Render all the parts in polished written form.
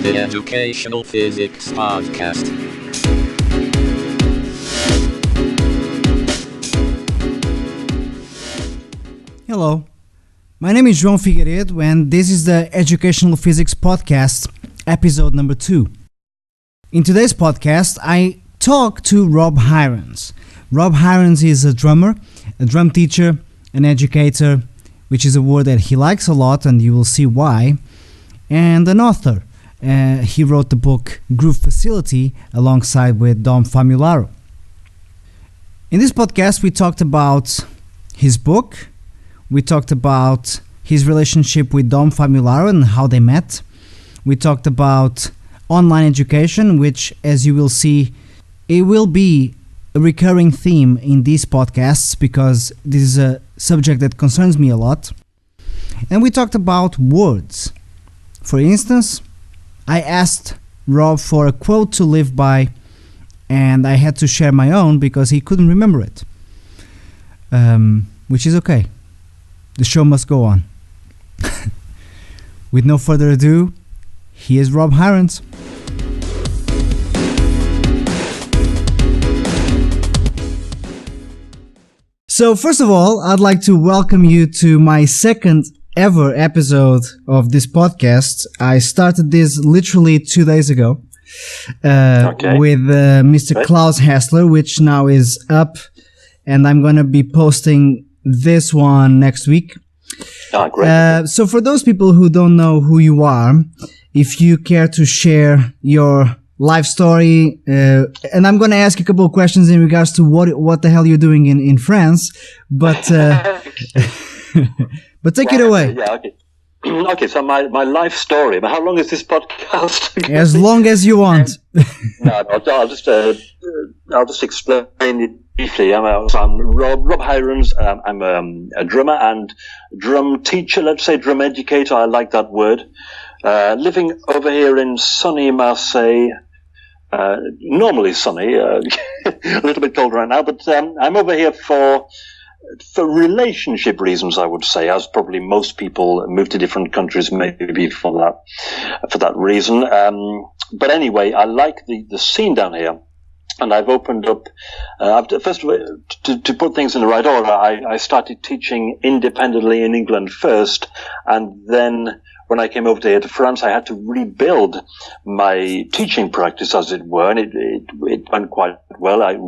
the Educational Physics Podcast. Hello, my name is João Figueiredo and this is the Educational Physics Podcast, episode number 2. In today's podcast, I talk to Rob Hirons. Rob Hirons is a drummer, a drum teacher, an educator, which is a word that he likes a lot and you will see why, and an author. He wrote the book GRU Facility alongside with Dom Famularo. In this podcast, we talked about his book, we talked about his relationship with Dom Famularo and how they met. We talked about online education, which, as you will see, it will be a recurring theme in these podcasts because this is a subject that concerns me a lot. And we talked about words. For instance, I asked Rob for a quote to live by, and I had to share my own because he couldn't remember it. Which is okay. The show must go on. With no further ado, here's Rob Hirons. So first of all, I'd like to welcome you to my second ever episode of this podcast. I started this literally 2 days ago with Mr. Klaus Hessler, which now is up, and I'm going to be posting this one next week. Great. So for those people who don't know who you are, if you care to share your life story, and I'm going to ask you a couple of questions in regards to what the hell you're doing in France, but but take it away. Yeah, okay. Okay, so my life story. But how long is this podcast? As long as you want. No, I'll just explain it briefly. I'm Rob Hirons. I'm a drummer and drum teacher. Let's say drum educator. I like that word. Living over here in sunny Marseille. Normally sunny. A little bit cold right now, but I'm over here for relationship reasons, I would say, as probably most people move to different countries maybe for that reason. But anyway, I like the scene down here, and I've opened up. First of all, to put things in the right order, I started teaching independently in England first, and then when I came over here to France, I had to rebuild my teaching practice, as it were, and it went quite well. I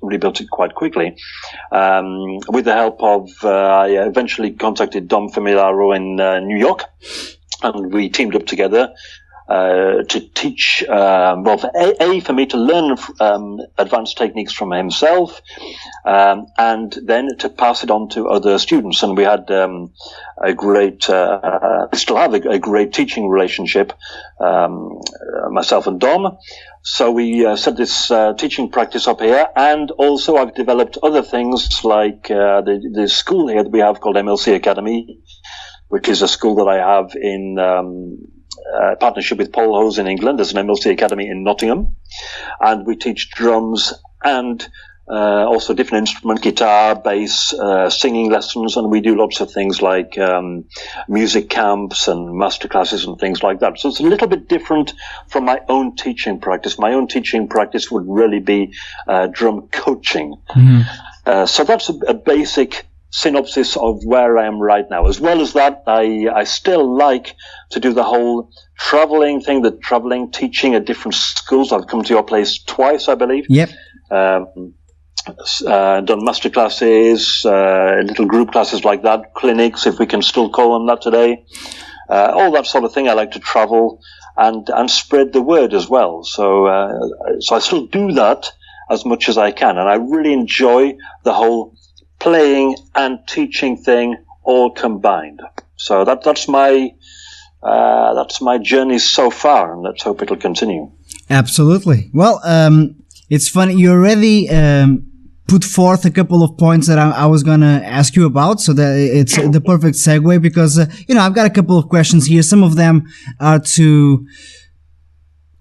rebuilt it quite quickly. With the help of, I eventually contacted Dom Famularo in New York, and we teamed up together to teach, for me to learn advanced techniques from himself, and then to pass it on to other students. And we had we still have a great teaching relationship, myself and Dom. So we set this teaching practice up here, and also I've developed other things like the school here that we have called MLC Academy, which is a school that I have in partnership with Paul Hose in England. There's an MLC Academy in Nottingham, and we teach drums and also different instruments, guitar, bass, singing lessons, and we do lots of things like music camps and master classes and things like that. So it's a little bit different from my own teaching practice. My own teaching practice would really be drum coaching. Mm-hmm. So that's a basic synopsis of where I am right now. As well as that, I still like to do the whole traveling thing, the traveling, teaching at different schools. I've come to your place twice, I believe. Yep. Done master classes, little group classes like that, clinics, if we can still call them that today. All that sort of thing. I like to travel and spread the word as well. So I still do that as much as I can. And I really enjoy the whole playing and teaching thing all combined. So that's my journey so far, and let's hope it'll continue. Absolutely. Well, it's funny, you already put forth a couple of points that I was going to ask you about, so that it's the perfect segue because I've got a couple of questions here. Some of them are to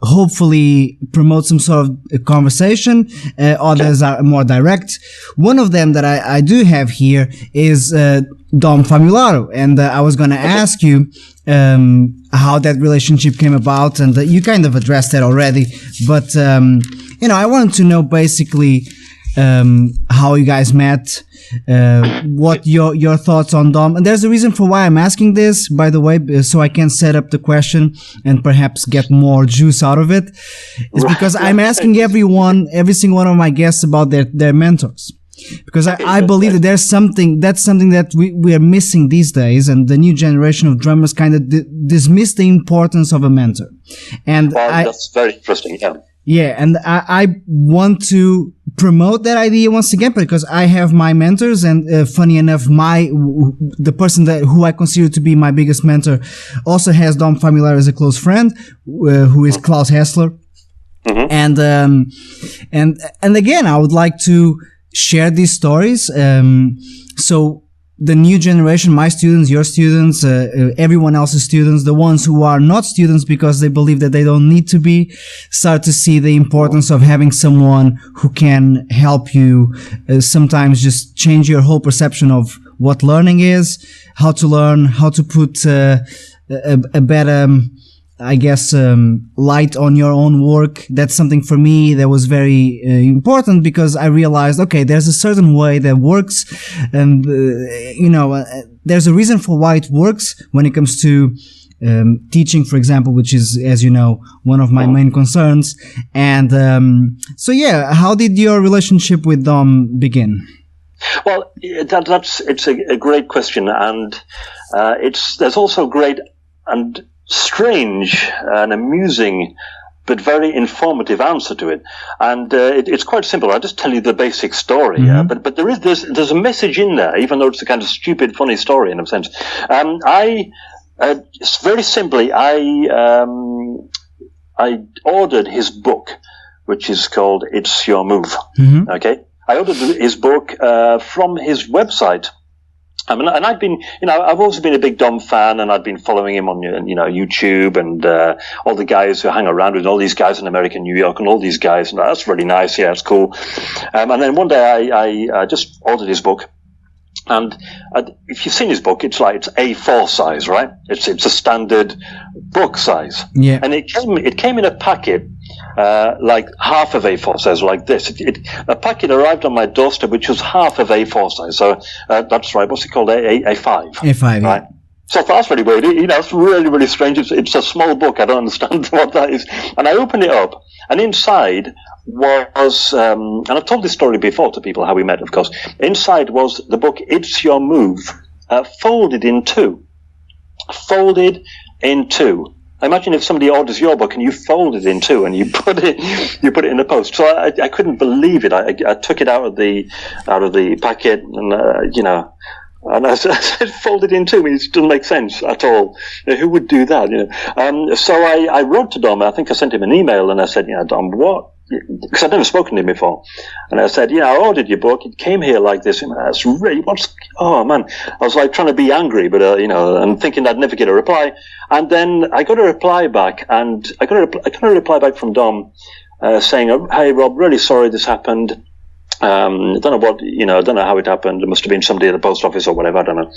hopefully promote some sort of a conversation. Others are more direct. One of them that I do have here is Dom Famularo, and I was going to ask you how that relationship came about, and you kind of addressed that already, but I wanted to know basically how you guys met, what your thoughts on Dom. And there's a reason for why I'm asking this, by the way, so I can set up the question and perhaps get more juice out of it. It's because I'm asking every single one of my guests about their mentors. Because I believe that that's something that we are missing these days, and the new generation of drummers kind of dismiss the importance of a mentor. And that's very interesting, yeah. Yeah, and I want to promote that idea once again, because I have my mentors, and funny enough, the person who I consider to be my biggest mentor also has Dom Famularo as a close friend, who is Klaus Hessler. Mm-hmm. And again, I would like to share these stories, so the new generation, my students, your students, everyone else's students, the ones who are not students because they believe that they don't need to be, start to see the importance of having someone who can help you sometimes just change your whole perception of what learning is, how to learn, how to put a better, light on your own work. That's something for me that was very important, because I realized, okay, there's a certain way that works, and there's a reason for why it works when it comes to teaching, for example, which is, as you know, one of my main concerns. And how did your relationship with Dom begin? Well, it's a great question, and there's also great and strange and amusing but very informative answer to it, and it's quite simple. I'll just tell you the basic story. Mm-hmm. But there's a message in there, even though it's a kind of stupid, funny story in a sense. Very simply, I ordered his book, which is called "It's Your Move." Mm-hmm. Okay, I ordered his book from his website. And I've been, I've always been a big Dom fan, and I've been following him on, YouTube, and all the guys who hang around with all these guys in America, New York, and all these guys. And that's really nice. Yeah, it's cool. And then one day I just ordered his book. And if you've seen his book, it's A4 size, right? It's a standard book size. Yeah. And it came in a packet, like half of A4 size, like this. A packet arrived on my doorstep, which was half of A4 size. So that's right. What's it called? A5. A5, right? Yeah. So that's really weird. It's really, really strange. It's a small book. I don't understand what that is. And I opened it up, and inside was, and I've told this story before to people, how we met, of course. Inside was the book "It's Your Move," folded in two. Folded in two. Imagine if somebody orders your book and you fold it in two and you put it in the post. So I couldn't believe it. I took it out of the packet, and and I said, folded in two. I mean, it doesn't make sense at all. Who would do that? So I wrote to Dom. I think I sent him an email, and I said, Dom, what? Because I'd never spoken to him before. And I said, I ordered your book. It came here like this. That's really, oh man. I was like trying to be angry, but, and thinking I'd never get a reply. And then I got a reply back, and I got a reply back from Dom, saying, hey, Rob, really sorry this happened. I don't know how it happened. It must have been somebody at the post office or whatever. I don't know.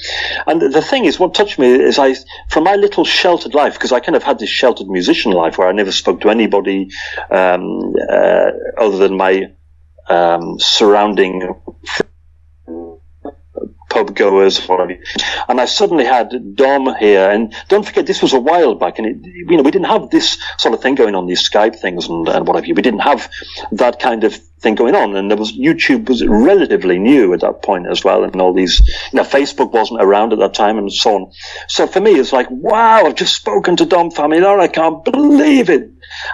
And the thing is, what touched me is from my little sheltered life, because I kind of had this sheltered musician life where I never spoke to anybody other than my surrounding pub goers, whatever. And I suddenly had Dom here, and don't forget, this was a while back, and we didn't have this sort of thing going on, these Skype things and what have you. We didn't have that kind of thing going on, and YouTube was relatively new at that point as well, and all these, Facebook wasn't around at that time, and so on. So for me, it's like, wow, I've just spoken to Dom Famularo, I can't believe it,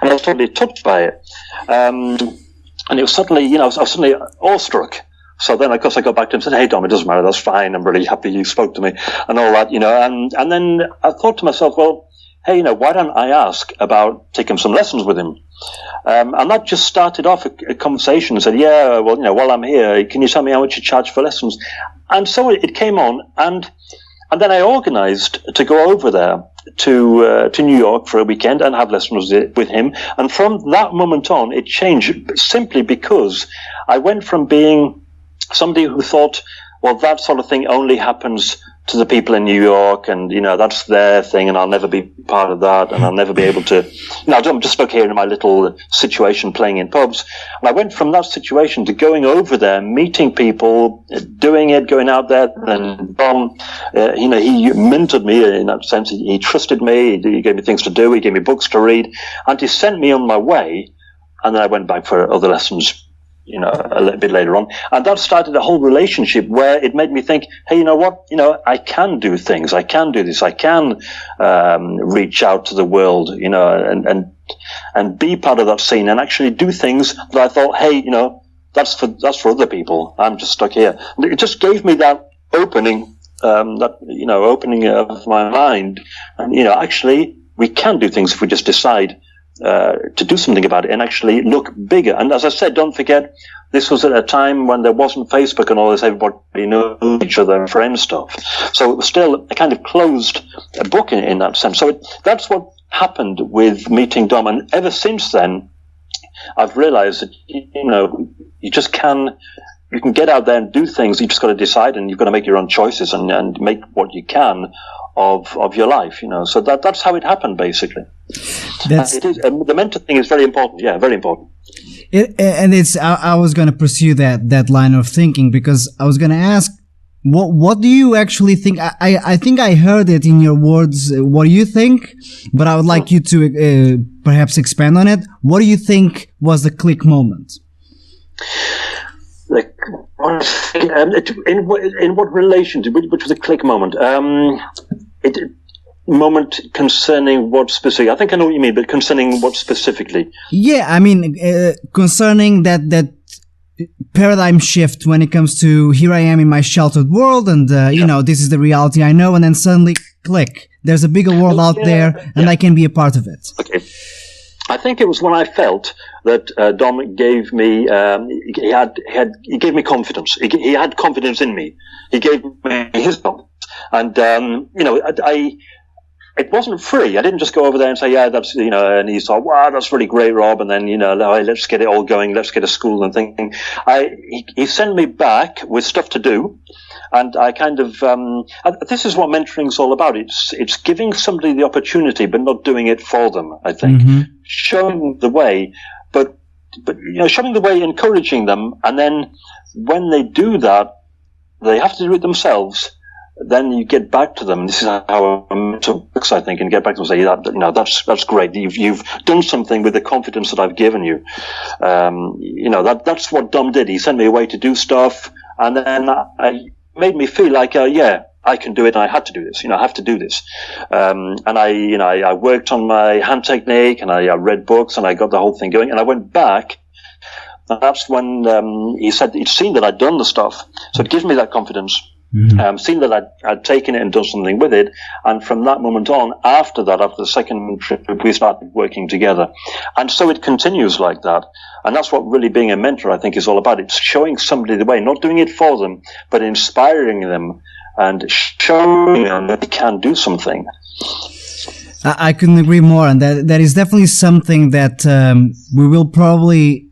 and I was totally touched by it, and it was suddenly, I was suddenly awestruck. So then, of course, I got back to him and said, hey, Dom, it doesn't matter, that's fine, I'm really happy you spoke to me, and all that, and then I thought to myself, well, hey, why don't I ask about taking some lessons with him? And that just started off a conversation and said, yeah, well, while I'm here, can you tell me how much you charge for lessons? And so it came on, and then I organized to go over there to New York for a weekend and have lessons with him. And from that moment on, it changed simply because I went from being somebody who thought, well, that sort of thing only happens to the people in New York, and that's their thing, and I'll never be part of that, and I'll never be able to. I'm just stuck here in my little situation playing in pubs. And I went from that situation to going over there, meeting people, doing it, going out there. And Dom, he mentored me in that sense. He trusted me. He gave me things to do. He gave me books to read, and he sent me on my way. And then I went back for other lessons, a little bit later on. And that started a whole relationship where it made me think, hey, you know what? I can do things. I can do this. I can reach out to the world, and be part of that scene and actually do things that I thought, hey, that's for other people. I'm just stuck here. And it just gave me that opening, opening of my mind. And, actually, we can do things if we just decide to do something about it and actually look bigger. And as I said, don't forget, this was at a time when there wasn't Facebook and all this, everybody knew each other and friend stuff. So it was still a kind of closed book in that sense. So that's what happened with meeting Dom. And ever since then, I've realized that, you just you can get out there and do things. You just got to decide, and you've got to make your own choices and make what you can of your life, So that's how it happened, basically. The mentor thing is very important. Yeah, very important. I was going to pursue that line of thinking, because I was going to ask, what do you actually think? I think I heard it in your words. What do you think? But I would like you to perhaps expand on it. What do you think was the click moment? In what relation to which was the click moment? Moment concerning what specific? I think I know what you mean, but concerning what specifically? Yeah, I mean, concerning that paradigm shift when it comes to here I am in my sheltered world, and this is the reality I know, and then suddenly click. There's a bigger world out there, and I can be a part of it. Okay. I think it was when I felt that Dom gave me he gave me confidence. He had confidence in me. He gave me his confidence, and it wasn't free. I didn't just go over there and say, yeah, that's, and he thought, wow, that's really great, Rob. And then, let's get it all going. Let's get a school and thing. He sent me back with stuff to do. And I kind of, this is what mentoring's all about. It's giving somebody the opportunity, but not doing it for them, I think. Mm-hmm. Showing the way, but showing the way, encouraging them. And then when they do that, they have to do it themselves. Then you get back to them. This is how a mentor works, I think, and get back to them and say, that's great. You've done something with the confidence that I've given you. That's what Dom did. He sent me away to do stuff, and then made me feel like, I can do it. And I had to do this. I have to do this. And I worked on my hand technique, and I read books, and I got the whole thing going. And I went back. And that's when he said he'd seen that I'd done the stuff, so it gives me that confidence. Mm-hmm. Seen that I'd taken it and done something with it, and from that moment on, after the second trip, we started working together, and so it continues like that. And that's what really being a mentor, I think, is all about. It's showing somebody the way, not doing it for them, but inspiring them and showing them that they can do something. I couldn't agree more, and that is definitely something that we will probably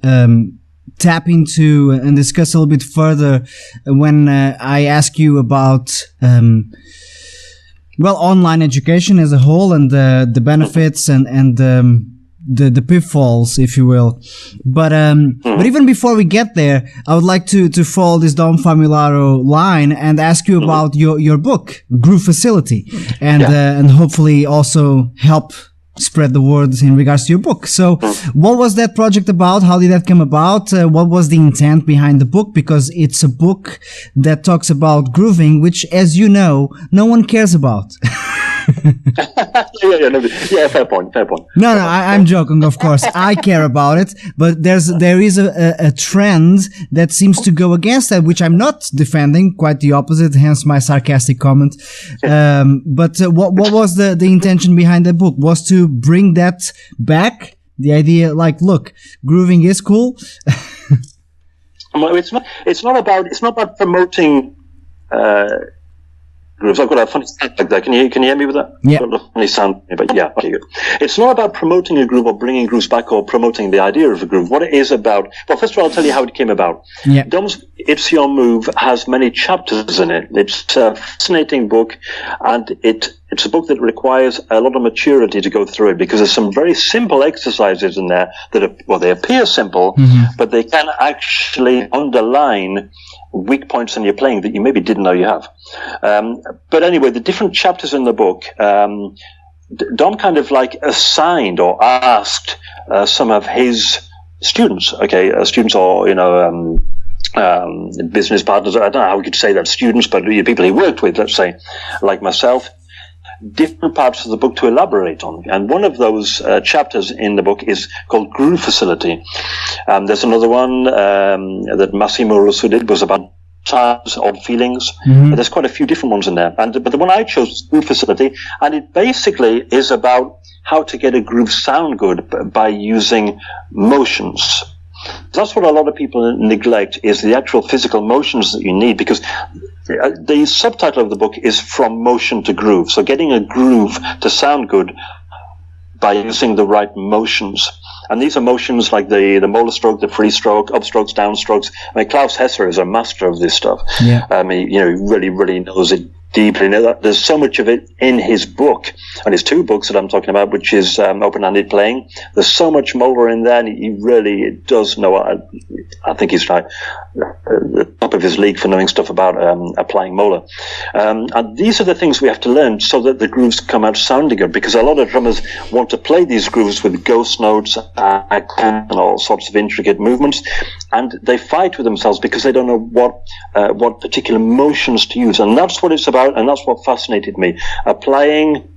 tap into and discuss a little bit further when I ask you about online education as a whole, and the benefits and the pitfalls, if you will. But even before we get there, I would like to follow this Dom Famularo line and ask you about your book, GRU Facility, and hopefully also help spread the word in regards to your book. So what was that project about? How did that come about? What was the intent behind the book? Because it's a book that talks about grooving, which, as you know, no one cares about. Fair point. No, I'm joking, of course. I care about it, but there is a trend that seems to go against that, which I'm not defending, quite the opposite, hence my sarcastic comment. But what was the intention behind the book? Was to bring that back? The idea, like, look, grooving is cool. Well, it's not about promoting grooves. I've got a funny sound like that. Can you hear me with that? Yeah. Got a funny sound, but yeah, okay, good. It's not about promoting a groove or bringing grooves back or promoting the idea of a groove. What it is about, well, first of all, I'll tell you how it came about. Yeah. Dom's It's Your Move has many chapters in it. It's a fascinating book, and it's a book that requires a lot of maturity to go through it, because there's some very simple exercises in there that are, well, they appear simple, but they can actually underline weak points in your playing that you maybe didn't know you have. But anyway, the different chapters in the book, Dom kind of like assigned or asked some of his students, students or, business partners, I don't know how we could say that, students, but people he worked with, let's say, like myself, different parts of the book to elaborate on. And one of those chapters in the book is called GRU Facility. There's another one that Massimo Russo did, was about times, odd feelings. There's quite a few different ones in there. But the one I chose was GRU Facility, and it basically is about how to get a groove sound good by using motions. That's what a lot of people neglect, is the actual physical motions that you need, because the subtitle of the book is From Motion to Groove. So getting a groove to sound good by using the right motions. And these are motions like the Moeller stroke, the free stroke, upstrokes, downstrokes. I mean, Klaus Hesser is a master of this stuff. Yeah. I mean, he really, really knows it deeply. There's so much of it in his book, and his two books that I'm talking about, which is Open-Handed Playing. There's so much Moeller in there, and he really does know. I think he's like the top of his league for knowing stuff about applying Moeller. And these are the things we have to learn so that the grooves come out sounding good, because a lot of drummers want to play these grooves with ghost notes and all sorts of intricate movements, and they fight with themselves because they don't know what particular motions to use. And that's what it's about, and that's what fascinated me. Applying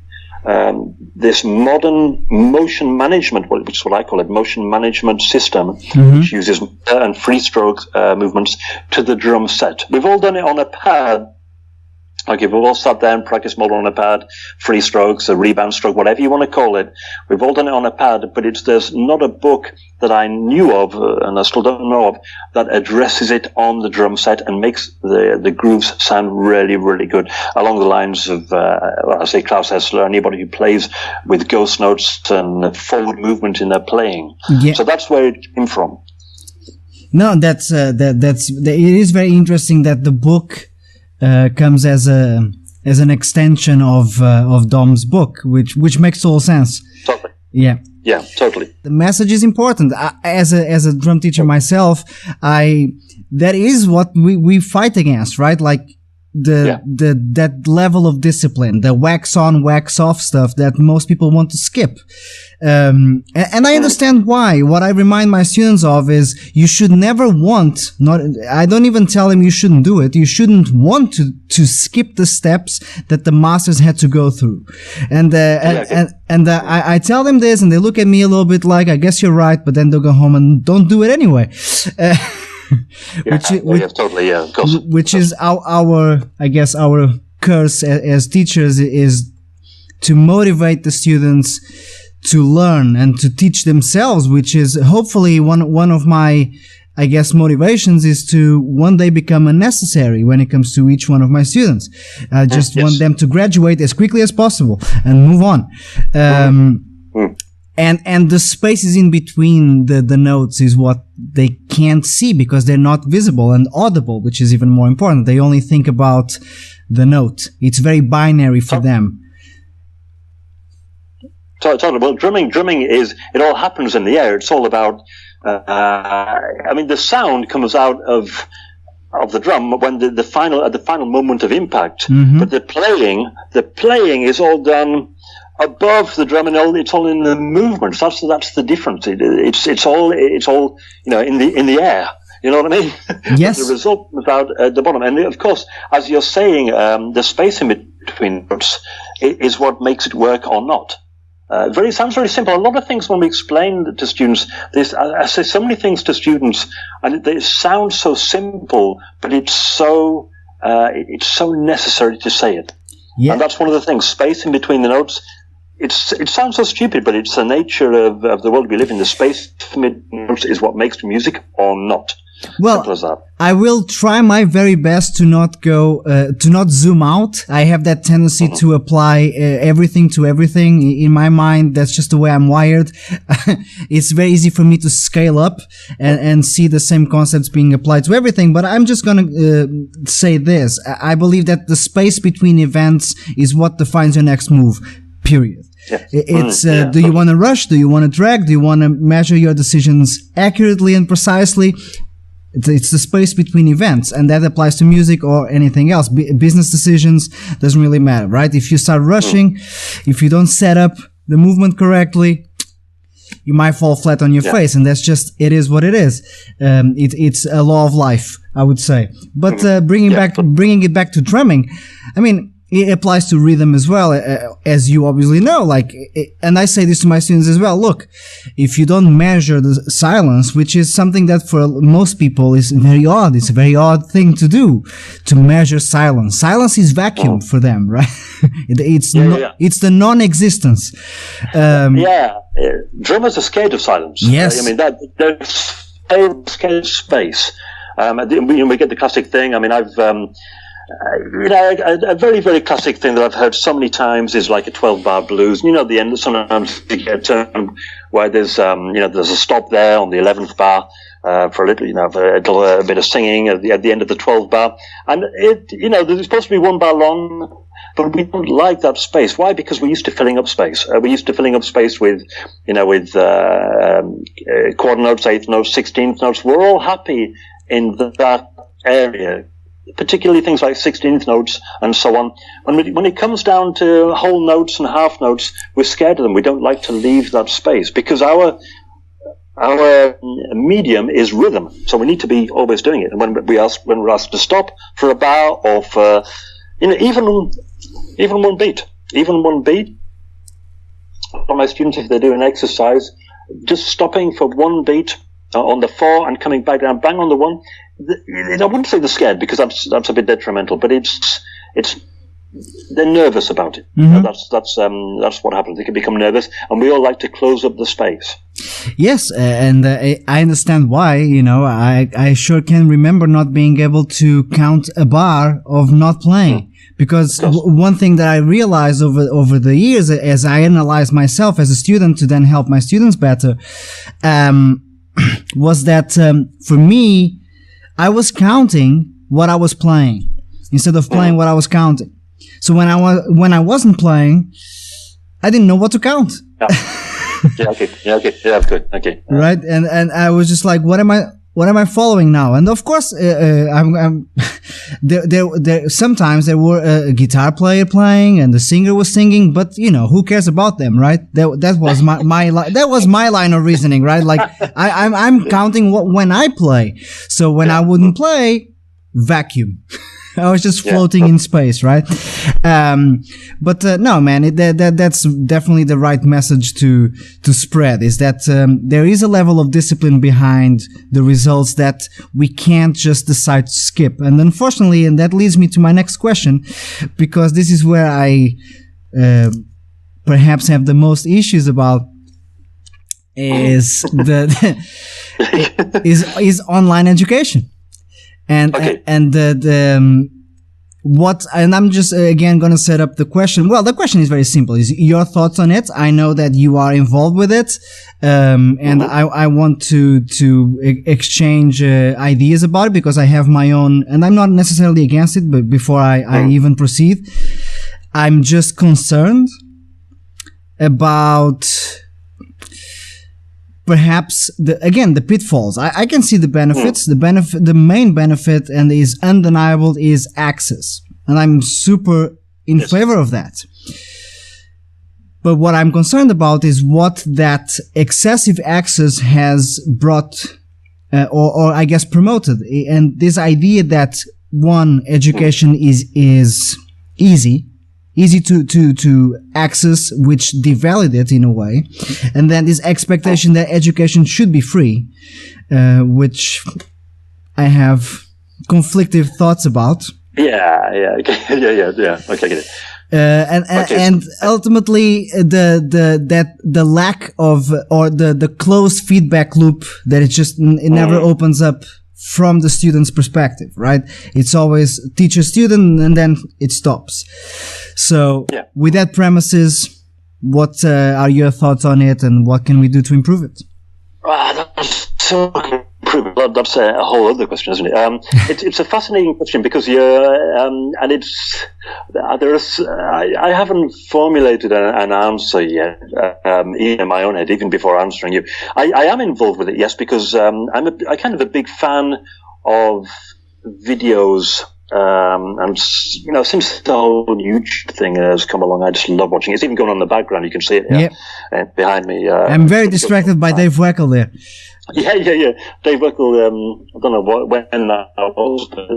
this modern motion management, which is what I call it, motion management system, which uses and free stroke movements to the drum set. We've all done it on a pad. Okay, we've all sat there and practiced Moeller on a pad, free strokes, a rebound stroke, whatever you want to call it. We've all done it on a pad, but there's not a book that I knew of, and I still don't know of, that addresses it on the drum set and makes the grooves sound really, really good, along the lines of, I say Klaus Hessler, anybody who plays with ghost notes and forward movement in their playing. Yeah. So that's where it came from. No, it is very interesting that the book comes as an extension of Dom's book, which makes total sense. Totally. Yeah, totally. The message is important. As a drum teacher myself, that is what we fight against, right? Like that level of discipline, the wax on, wax off stuff that most people want to skip. And I understand why. What I remind my students of is you should never want, I don't even tell them you shouldn't do it. You shouldn't want to skip the steps that the masters had to go through. And I tell them this, and they look at me a little bit like, I guess you're right, but then they'll go home and don't do it anyway. Which is our I guess our curse as teachers, is to motivate the students to learn and to teach themselves, which is hopefully one of my, I guess, motivations, is to one day become unnecessary when it comes to each one of my students. I just want them to graduate as quickly as possible and move on. And the spaces in between the notes is what they can't see, because they're not visible and audible, which is even more important. They only think about the note. It's very binary for them. Totally. Well, drumming is, it all happens in the air. It's all about, the sound comes out of the drum when at the final moment of impact. But the playing is all done above the drum, and it's all in the movements. That's the difference. It's all in the air. You know what I mean? Yes. The result comes out at the bottom, and of course, as you're saying, the space in between notes is what makes it work or not. Sounds very simple. A lot of things when we explain to students this, I say so many things to students, and they sound so simple, but it's so necessary to say it. Yeah. And that's one of the things. Space in between the notes. It sounds so stupid, but it's the nature of the world we live in. The space in between notes is what makes music or not. Well, simple as that. I will try my very best to not go, to not zoom out. I have that tendency to apply everything to everything. In my mind, that's just the way I'm wired. It's very easy for me to scale up and see the same concepts being applied to everything. But I'm just going to say this. I believe that the space between events is what defines your next move, period. Yes. It's do you want to rush? Do you want to drag? Do you want to measure your decisions accurately and precisely? It's the space between events, and that applies to music or anything else. Business decisions doesn't really matter, right? If you start rushing, if you don't set up the movement correctly, you might fall flat on your face, and that's just, it is what it is. It's a law of life, I would say. But bringing it back to drumming, I mean, it applies to rhythm as well, as you obviously know. And I say this to my students as well. Look, if you don't measure the silence, which is something that for most people is very odd. It's a very odd thing to do, to measure silence. Silence is vacuum for them, right? It's the non-existence. Drummers are scared of silence. Yes. I mean, they're scared of space. We get the classic thing. I mean, I've a very, very classic thing that I've heard so many times is like a 12-bar blues. You know, at the end, sometimes you get a turn where there's a stop there on the 11th bar for a little, for a bit of singing at the end of the 12th bar. And there's supposed to be 1 bar long, but we don't like that space. Why? Because we're used to filling up space. We're used to filling up space with quarter notes, eighth notes, 16th notes. We're all happy in that area, particularly things like 16th notes and so on. When it comes down to whole notes and half notes, we're scared of them. We don't like to leave that space because our medium is rhythm, so we need to be always doing it. And when we're asked to stop for a bar or for even one beat, for my students, if they do an exercise, just stopping for 1 beat on the 4 and coming back down, bang on the 1. I wouldn't say they're scared because that's a bit detrimental, but they're nervous about it. That's what happens. They can become nervous, and we all like to close up the space. Yes, and I understand why. I sure can remember not being able to count a bar of not playing. Because one thing that I realized over the years, as I analyzed myself as a student to then help my students better, was that for me, I was counting what I was playing instead of playing what I was counting. So when I wasn't playing, I didn't know what to count. Okay. Right, and I was just like, what am I following now? And of course, sometimes there were a guitar player playing and the singer was singing, but who cares about them, right? That was my line of reasoning, right? Like I'm counting when I play. So when I wouldn't play, vacuum. I was just floating in space, right? But no, man, that's definitely the right message to spread, is that there is a level of discipline behind the results that we can't just decide to skip. And unfortunately, and that leads me to my next question, because this is where I perhaps have the most issues about, is is online education. And I'm just again going to set up the question. Well, the question is very simple. Is your thoughts on it? I know that you are involved with it, and I want to exchange ideas about it because I have my own, and I'm not necessarily against it. But before I even proceed, I'm just concerned about perhaps the pitfalls. I can see the benefits. The main benefit, and is undeniable, is access, and I'm super in favor of that. But what I'm concerned about is what that excessive access has brought, or I guess promoted, and this idea that education is easy to access, which devalued it in a way, and then this expectation that education should be free, which I have conflicting thoughts about. Okay, get it. And ultimately the lack of, or the closed feedback loop, that it never opens up from the student's perspective, right? It's always teacher-student, and then it stops. So with that premises, what are your thoughts on it, and what can we do to improve it? That's so improve. That's a whole other question, isn't it? It's a fascinating question because and it's I haven't formulated an answer yet, even in my own head, even before answering you. I am involved with it, yes, because I'm kind of a big fan of videos. And since the whole YouTube thing has come along, I just love watching it. It's even going on in the background. You can see it behind me. I'm very distracted by Dave Weckl there. Yeah. Dave Weckl, I don't know when that was, but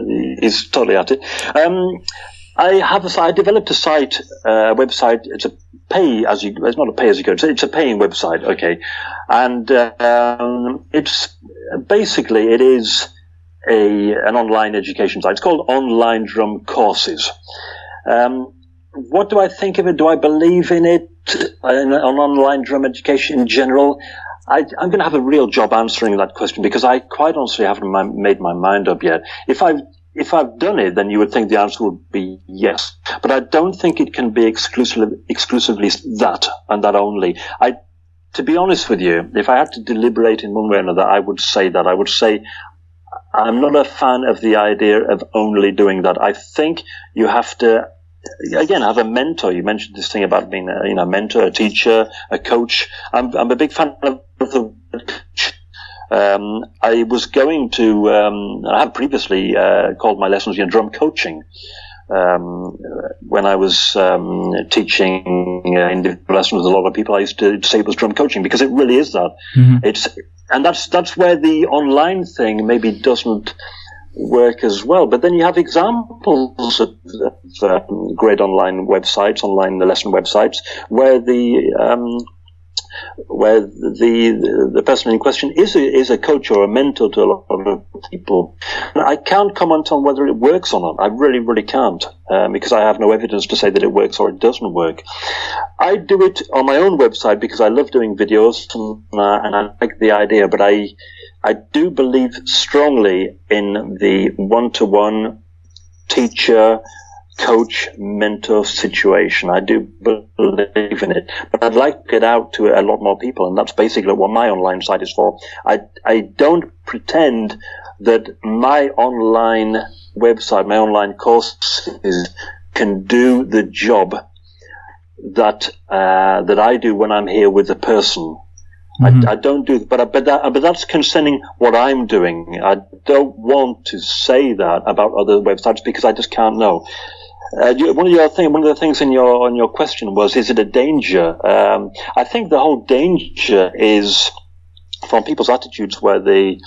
he's totally at it. I developed a site, website. It's it's not a pay as you go. It's a paying website, okay. And it's basically it is an online education site. It's called Online Drum Courses. What do I think of it? Do I believe in it? On online drum education in general? I'm going to have a real job answering that question because I quite honestly haven't made my mind up yet. If I've done it, then you would think the answer would be yes. But I don't think it can be exclusively that and that only. To be honest with you, if I had to deliberate in one way or another, I would say that. I would say I'm not a fan of the idea of only doing that. I think you have to, again, have a mentor. You mentioned this thing about being a mentor, a teacher, a coach. I'm a big fan of the coach. I was going to, I have previously called my lessons drum coaching. When I was teaching individual lessons with a lot of people, I used to say it was drum coaching because it really is that. Mm-hmm. And that's where the online thing maybe doesn't work as well. But then you have examples of great online websites, online lesson websites, where the person in question is a coach or a mentor to a lot of people. And I can't comment on whether it works or not. I really, really can't, because I have no evidence to say that it works or it doesn't work. I do it on my own website because I love doing videos and I like the idea, but I do believe strongly in the one-to-one teacher coach mentor situation. I do believe in it, but I'd like to get out to a lot more people, and that's basically what my online site is for. I don't pretend that my online website, my online courses can do the job that I do when I'm here with a person. Mm-hmm. I don't do, but that's concerning what I'm doing. I don't want to say that about other websites because I just can't know. One of the things in your question was, is it a danger? I think the whole danger is from people's attitudes where they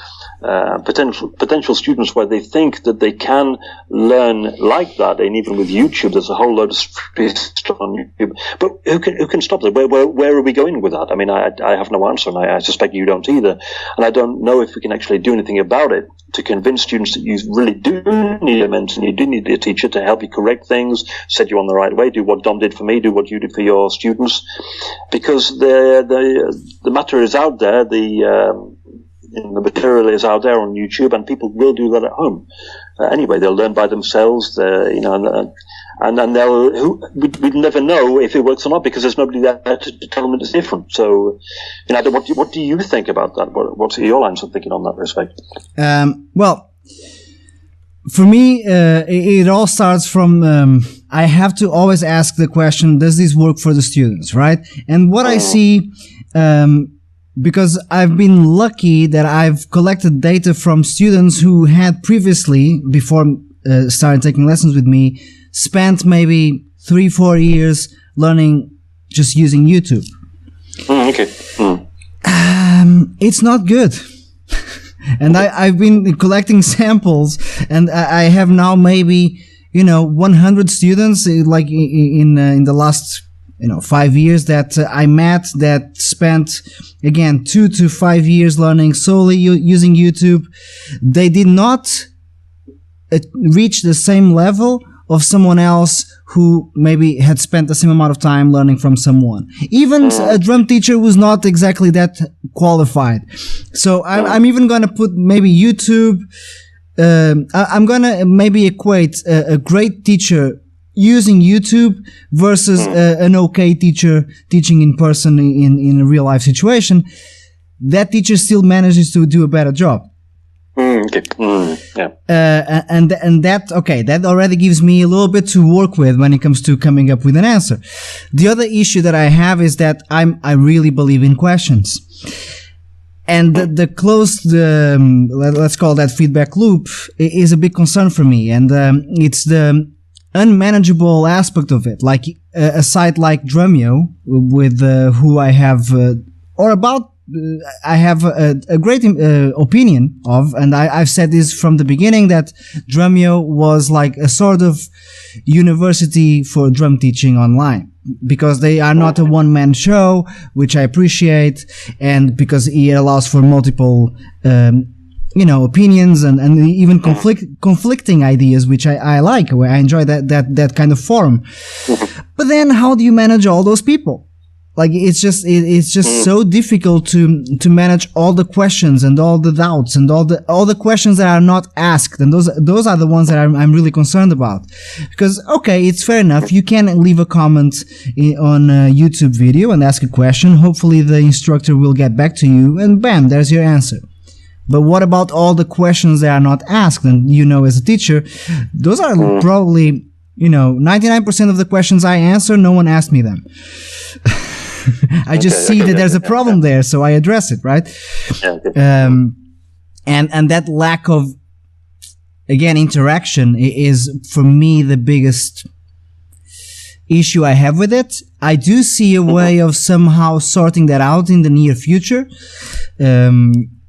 potential students where they think that they can learn like that, and even with YouTube, there's a whole load of free stuff on YouTube. But who can stop that? Where are we going with that? I mean, I have no answer, and I suspect you don't either. And I don't know if we can actually do anything about it to convince students that you really do need a mentor, and you do need a teacher to help you correct things, set you on the right way, do what Dom did for me, do what you did for your students, because the matter is out there, the material is out there on YouTube, and people will do that at home. Anyway, they'll learn by themselves, and we'd never know if it works or not because there's nobody there to tell them it's different. So, what do you think about that? What's your lines of thinking on that respect? Well, for me, it all starts from I have to always ask the question: does this work for the students, right? And what I see. Because I've been lucky that I've collected data from students who had previously, before starting taking lessons with me, spent maybe 3-4 years learning just using YouTube. Okay. It's not good. And I've been collecting samples, and I have now maybe 100 students like in the last 5 years that I met that spent, again, 2 to 5 years learning solely using YouTube. They did not reach the same level of someone else who maybe had spent the same amount of time learning from someone. Even a drum teacher was not exactly that qualified. So I'm even going to put maybe YouTube. I'm going to maybe equate a great teacher using YouTube versus an okay teacher teaching in person in a real life situation. That teacher still manages to do a better job. Okay. Yeah. And that already gives me a little bit to work with when it comes to coming up with an answer. The other issue that I have is that I really believe in questions. And the closed, let's call that feedback loop, is a big concern for me. And it's the unmanageable aspect of it. Like a site like Drumeo, with who I have, I have a great opinion of, and I've said this from the beginning, that Drumeo was like a sort of university for drum teaching online, because they are not a one-man show, which I appreciate, and because it allows for multiple opinions and even conflicting ideas, which I like. I enjoy that kind of forum. But then how do you manage all those people? Like, it's just so difficult to manage all the questions and all the doubts and all the questions that are not asked. And those are the ones that I'm really concerned about. Because, okay, it's fair enough. You can leave a comment on a YouTube video and ask a question. Hopefully the instructor will get back to you, and bam, there's your answer. But what about all the questions that are not asked? And as a teacher, those are probably, 99% of the questions I answer, no one asked me them. I just see that there's a problem there, so I address it, right? And that lack of, again, interaction is, for me, the biggest issue I have with it. I do see a way of somehow sorting that out in the near future,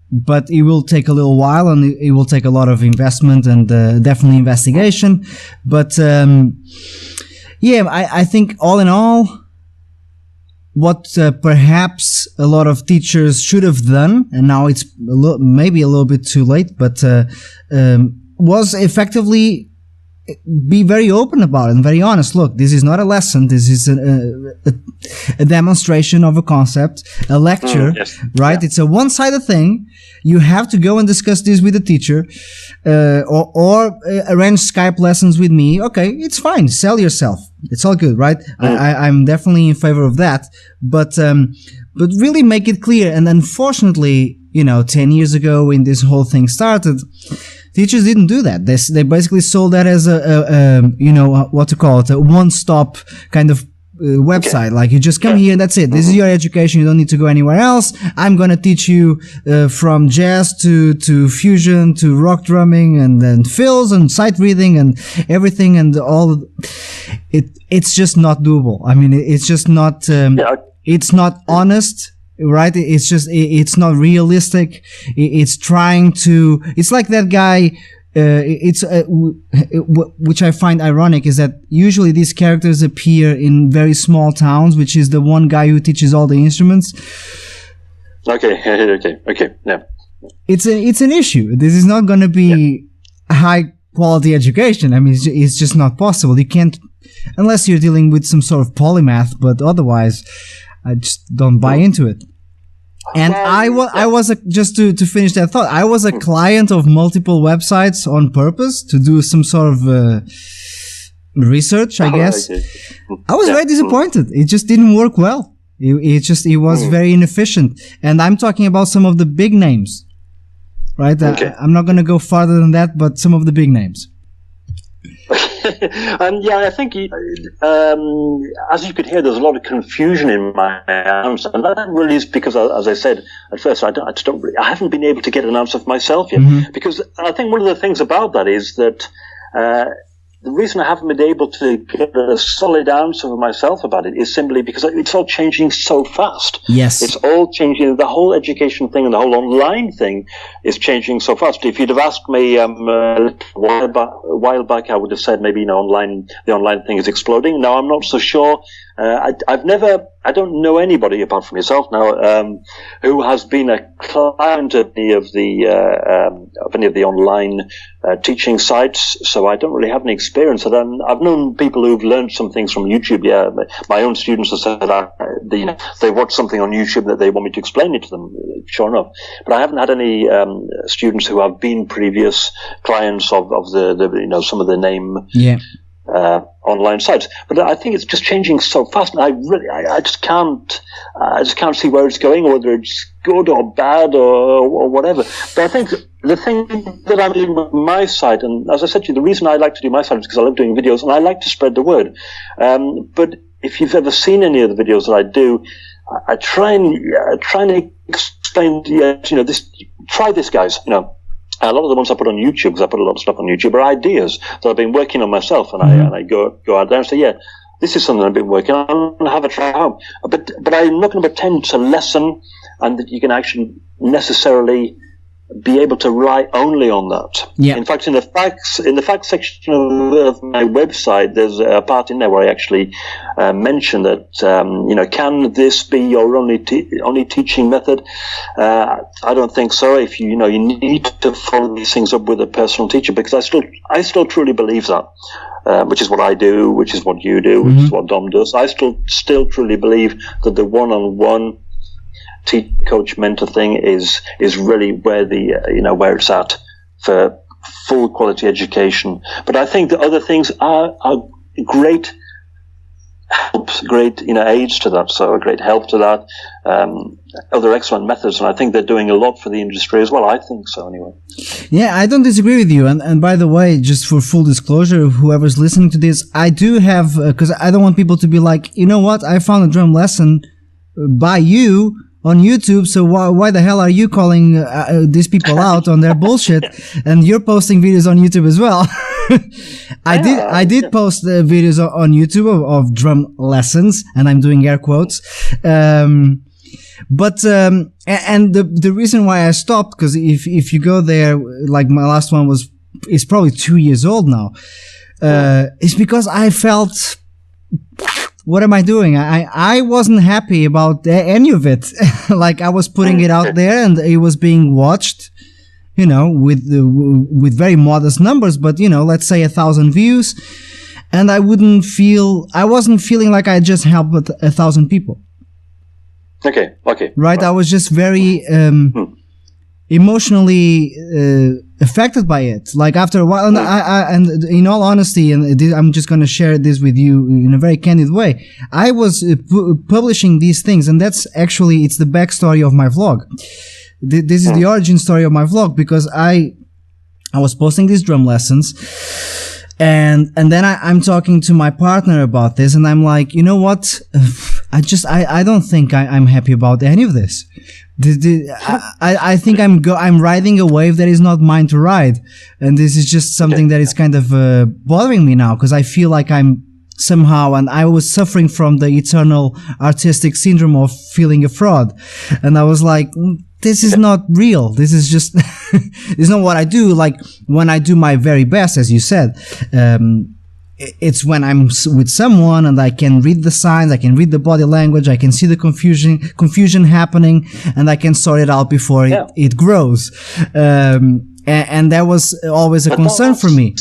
but it will take a little while, and it will take a lot of investment and definitely investigation. But I think all in all, what perhaps a lot of teachers should have done, and now it's maybe a little bit too late, but was effectively be very open about it and very honest. Look, this is not a lesson. This is a demonstration of a concept, a lecture, right? Yeah. It's a one-sided thing. You have to go and discuss this with the teacher, or arrange Skype lessons with me. Okay, it's fine. Sell yourself. It's all good, right? I'm definitely in favor of that. But really make it clear. And unfortunately, 10 years ago when this whole thing started, teachers didn't do that. They basically sold that as a one-stop kind of website. Like, you just come here and that's it. This is your education. You don't need to go anywhere else. I'm going to teach you from jazz to fusion to rock drumming and then fills and sight reading and everything and all. It's just not doable. I mean, it's just not. It's not honest. Right? It's not realistic. It's trying to, it's like that guy, which I find ironic, is that usually these characters appear in very small towns, which is the one guy who teaches all the instruments. Okay, yeah. It's an issue. This is not going to be high quality education. I mean, it's just not possible. You can't, unless you're dealing with some sort of polymath, but otherwise, I just don't buy into it. And I was just to finish that thought, I was a client of multiple websites on purpose to do some sort of research, I guess. I was very disappointed. It just didn't work well. It was very inefficient. And I'm talking about some of the big names, right? I'm not going to go farther than that, but some of the big names. I think as you could hear, there's a lot of confusion in my answer, and that really is because, as I said at first, I haven't been able to get an answer for myself yet. Because I think one of the things about that is that the reason I haven't been able to get a solid answer for myself about it is simply because it's all changing so fast. Yes. It's all changing. The whole education thing and the whole online thing is changing so fast. If you'd have asked me a while back, I would have said maybe the online thing is exploding. Now I'm not so sure. I've never I don't know anybody apart from yourself now who has been a client of any of the online teaching sites. So I don't really have any experience. I've known people who've learned some things from YouTube. Yeah, my own students have said they watch something on YouTube that they want me to explain it to them. Sure enough, but I haven't had any students who have been previous clients of the some of the name. Yeah. Online sites, but I think it's just changing so fast, and I just can't see where it's going, whether it's good or bad or whatever. But I think the thing that I'm doing with my site, and as I said to you, the reason I like to do my site is because I love doing videos and I like to spread the word. But if you've ever seen any of the videos that I do, I try and explain, this. Try this, guys. A lot of the ones I put on YouTube, because I put a lot of stuff on YouTube, are ideas that I've been working on myself, and I go out there and say, yeah, this is something I've been working on, and have a try at home. But I'm not going to pretend to lesson, and that you can actually necessarily be able to rely only on that. Yeah. In fact, in the facts section of my website, there's a part in there where I actually mention that can this be your only teaching method? I don't think so. If you need to follow these things up with a personal teacher, because I still truly believe that. Which is what I do, which is what you do, which is what Dom does. I still truly believe that the one-on-one coach mentor thing is really where where it's at for full quality education. But I think the other things are great helps, great aids to that. So a great help to that. Other excellent methods, and I think they're doing a lot for the industry as well. I think so, anyway. Yeah, I don't disagree with you. And by the way, just for full disclosure, whoever's listening to this, I do have, because I don't want people to be like, you know what, I found a drum lesson by you on YouTube, so why the hell are you calling these people out on their bullshit? And you're posting videos on YouTube as well. I did post videos on YouTube of drum lessons, and I'm doing air quotes. But the reason why I stopped, because if you go there, like my last one is probably 2 years old now, is because I felt, what am I doing? I wasn't happy about any of it. Like, I was putting it out there and it was being watched, with very modest numbers, but let's say 1,000 views, and I wasn't feeling like I just helped 1,000 people. Okay. Right? I was just very emotionally affected by it. Like, after a while, and in all honesty, and I'm just going to share this with you in a very candid way, I was publishing these things, and that's actually, it's the backstory of my vlog. This is the origin story of my vlog, because I was posting these drum lessons, and then I'm talking to my partner about this, and I'm like, you know what? I don't think I'm happy about any of this. I think I'm riding a wave that is not mine to ride, and this is just something that is kind of bothering me now, because I feel like I'm somehow, and I was suffering from the eternal artistic syndrome of feeling a fraud, and I was like, this is not real. This is just, it's not what I do. Like, when I do my very best, as you said, it's when I'm with someone and I can read the signs, I can read the body language, I can see the confusion happening, and I can sort it out before it grows. And that was always a concern for me.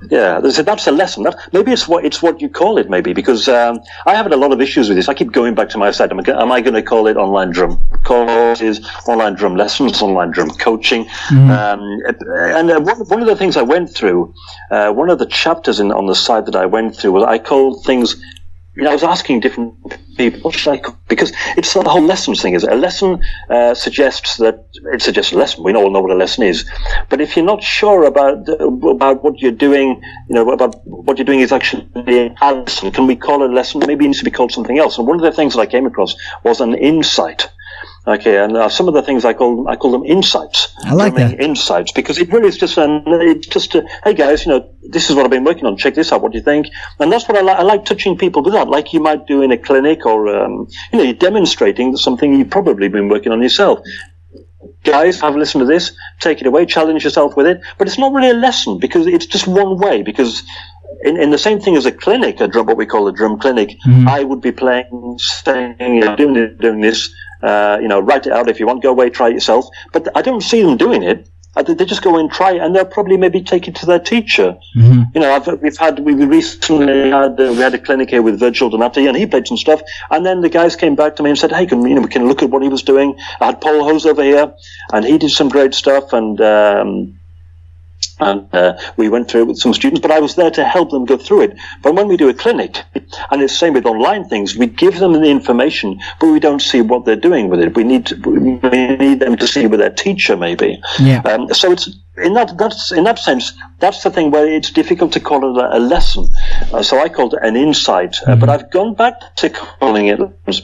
Yeah, that's a lesson. Maybe it's what you call it, maybe, because I have had a lot of issues with this. I keep going back to my site. Am I going to call it online drum courses, online drum lessons, online drum coaching? And one of the things I went through, one of the chapters on the site that I went through, was I called things, I was asking different people, what should I call, because it's the whole lessons thing. Is a lesson suggests a lesson. We all know what a lesson is, but if you're not sure about what you're doing, about what you're doing is actually a lesson. Can we call it a lesson? Maybe it needs to be called something else. And one of the things that I came across was an insight. Okay, and some of the things I call them insights. I like that. Insights, because it really is just hey guys, this is what I've been working on. Check this out. What do you think? And that's what I like. I like touching people with that, like you might do in a clinic, or you're demonstrating something you've probably been working on yourself. Guys, have a listen to this. Take it away. Challenge yourself with it. But it's not really a lesson, because it's just one way. Because in the same thing as a clinic, what we call a drum clinic, I would be playing, saying, doing this, write it out if you want, go away, try it yourself. But I don't see them doing it. They just go and try it, and they'll probably maybe take it to their teacher. We recently had a clinic here with Virgil Donati, and he played some stuff. And then the guys came back to me and said, "Hey, we can look at what he was doing." I had Paul Hose over here, and he did some great stuff, and we went through it with some students, but I was there to help them go through it. But when we do a clinic, and it's the same with online things, we give them the information, but we don't see what they're doing with it. We need them to see with their teacher, maybe. Yeah. So it's in that sense, that's the thing where it's difficult to call it a lesson. So I called it an insight, but I've gone back to calling it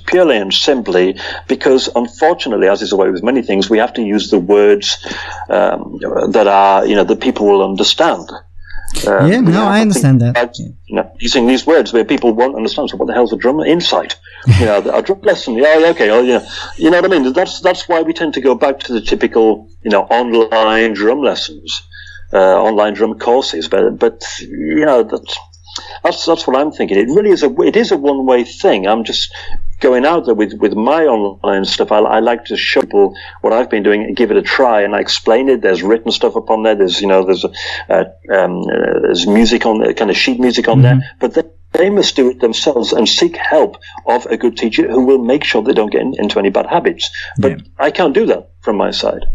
purely and simply because, unfortunately, as is the way with many things, we have to use the words that are, that people will understand. I understand that. Using these words where people won't understand. So what the hell's a drum insight? A drum lesson. Okay. You know what I mean? That's why we tend to go back to the typical, online drum lessons, online drum courses. But that's what I'm thinking. It really is a one-way thing. I'm just going out there with my online stuff. I like to show people what I've been doing and give it a try, and I explain it. There's written stuff upon there. There's there's music on there, kind of sheet music on there, but they must do it themselves and seek help of a good teacher who will make sure they don't get into any bad habits. But I can't do that from my side,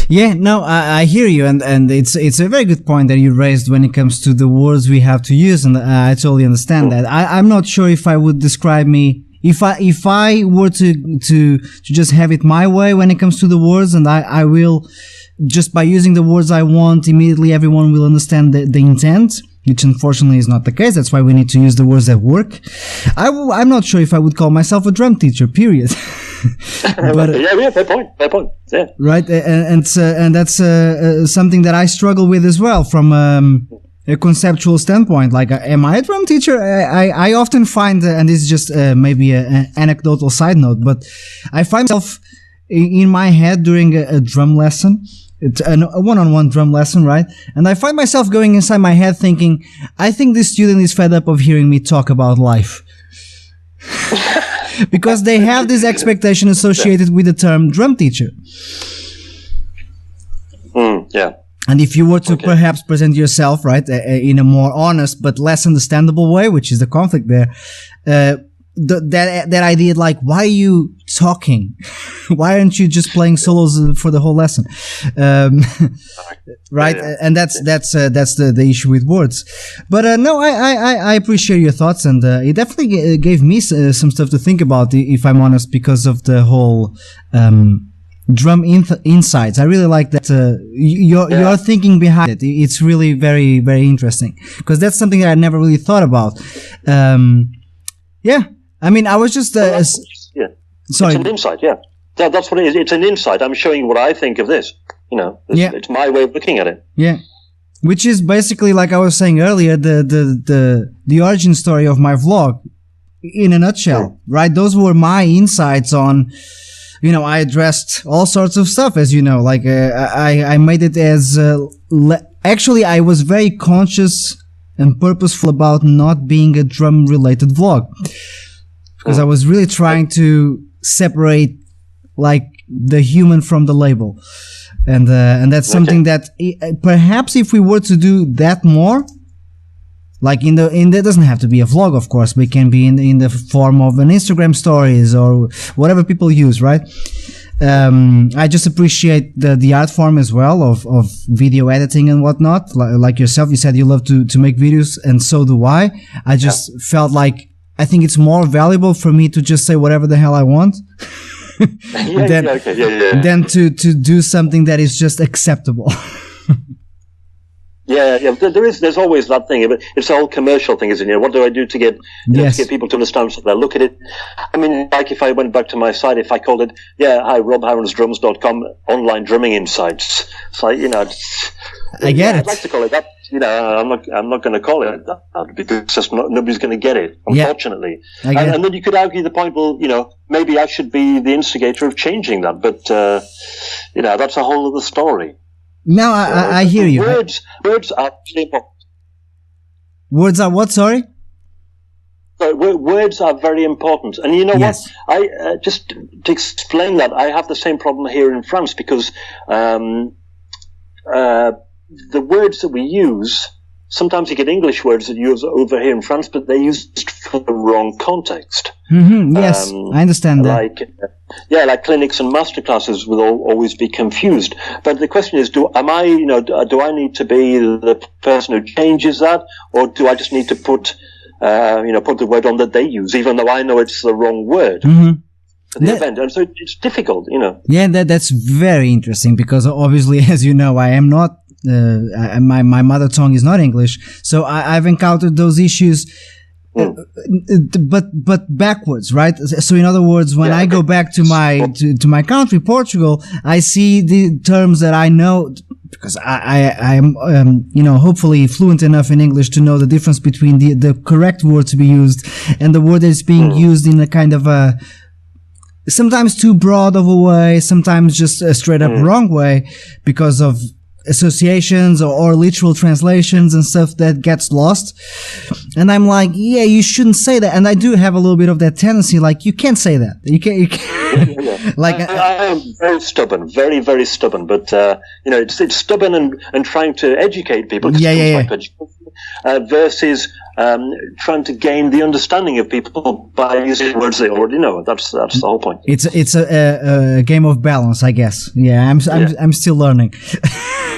Yeah, no, I hear you, and it's a very good point that you raised when it comes to the words we have to use, and I totally understand that. I'm not sure if I would describe me if I were to just have it my way when it comes to the words, and I will just by using the words I want, immediately everyone will understand the intent, which unfortunately is not the case. That's why we need to use the words that work. I'm not sure if I would call myself a drum teacher, period. But, fair point. Yeah. Right, and that's something that I struggle with as well from a conceptual standpoint. Like, am I a drum teacher? I often find, and this is just maybe an anecdotal side note, but I find myself in my head during a drum lesson. It's a one-on-one drum lesson, right? And I find myself going inside my head thinking, I think this student is fed up of hearing me talk about life. Because they have this expectation associated with the term drum teacher. Yeah. And if you were to perhaps present yourself, right, in a more honest but less understandable way, which is the conflict there, that idea, like, why are you talking? Why aren't you just playing solos for the whole lesson? Right? Yeah. And that's the issue with words. But no, I appreciate your thoughts, and it definitely gave me some stuff to think about, if I'm honest, because of the whole drum insights. I really like that your thinking behind it. It's really very, very interesting, because that's something that I never really thought about. Yeah. I mean, I was just sorry. It's an insight. Yeah, that's what it is. It's an insight. I'm showing what I think of this. It's my way of looking at it. Yeah, which is basically, like I was saying earlier, the origin story of my vlog, in a nutshell. Right? Those were my insights on. I addressed all sorts of stuff, as you know. Like I made it as actually, I was very conscious and purposeful about not being a drum-related vlog. Because I was really trying to separate, like, the human from the label, and that's something that perhaps if we were to do that more, like it doesn't have to be a vlog, of course, but it can be in the form of an Instagram stories or whatever people use, right? I just appreciate the art form as well of video editing and whatnot. Like yourself, you said you love to make videos, and so do I. I just felt like I think it's more valuable for me to just say whatever the hell I want than to do something that is just acceptable. There's always that thing. It's a whole commercial thing, isn't it? What do I do to get to get people to understand something? I look at it. I mean, like if I went back to my site, if I called it, hi, robhironsdrums.com, online drumming insights. So I get it. I'd like to call it that. I'm not going to call it that because nobody's going to get it, unfortunately. Yeah, and then you could argue the point, well, maybe I should be the instigator of changing that, but that's a whole other story. No, I hear you. Words are really important. Words are what? Sorry. So words are very important, and you know Yes. what? I just to explain that, I have the same problem here in France because the words that we use. Sometimes you get English words that you use over here in France, but they're used for the wrong context. Mm-hmm. Yes, I understand that. Like clinics and masterclasses will always be confused. But the question is, do I need to be the person who changes that, or do I just need to put the word on that they use, even though I know it's the wrong word for the event? And so it's difficult, Yeah, that's very interesting because obviously, as you know, I am not. My mother tongue is not English, so I've encountered those issues, but backwards, right? So in other words, when I go back to my country, Portugal, I see the terms that I know because I am hopefully fluent enough in English to know the difference between the correct word to be used and the word that is being used in a kind of a sometimes too broad of a way, sometimes just a straight up wrong way because of associations or literal translations and stuff that gets lost. And I'm like, yeah, you shouldn't say that. And I do have a little bit of that tendency, like, you can't say that. You can't. Like I am very stubborn, very, very stubborn. But it's stubborn and trying to educate people. Versus trying to gain the understanding of people by using words they already know. That's the whole point. It's a game of balance, I guess. Yeah, I'm still learning.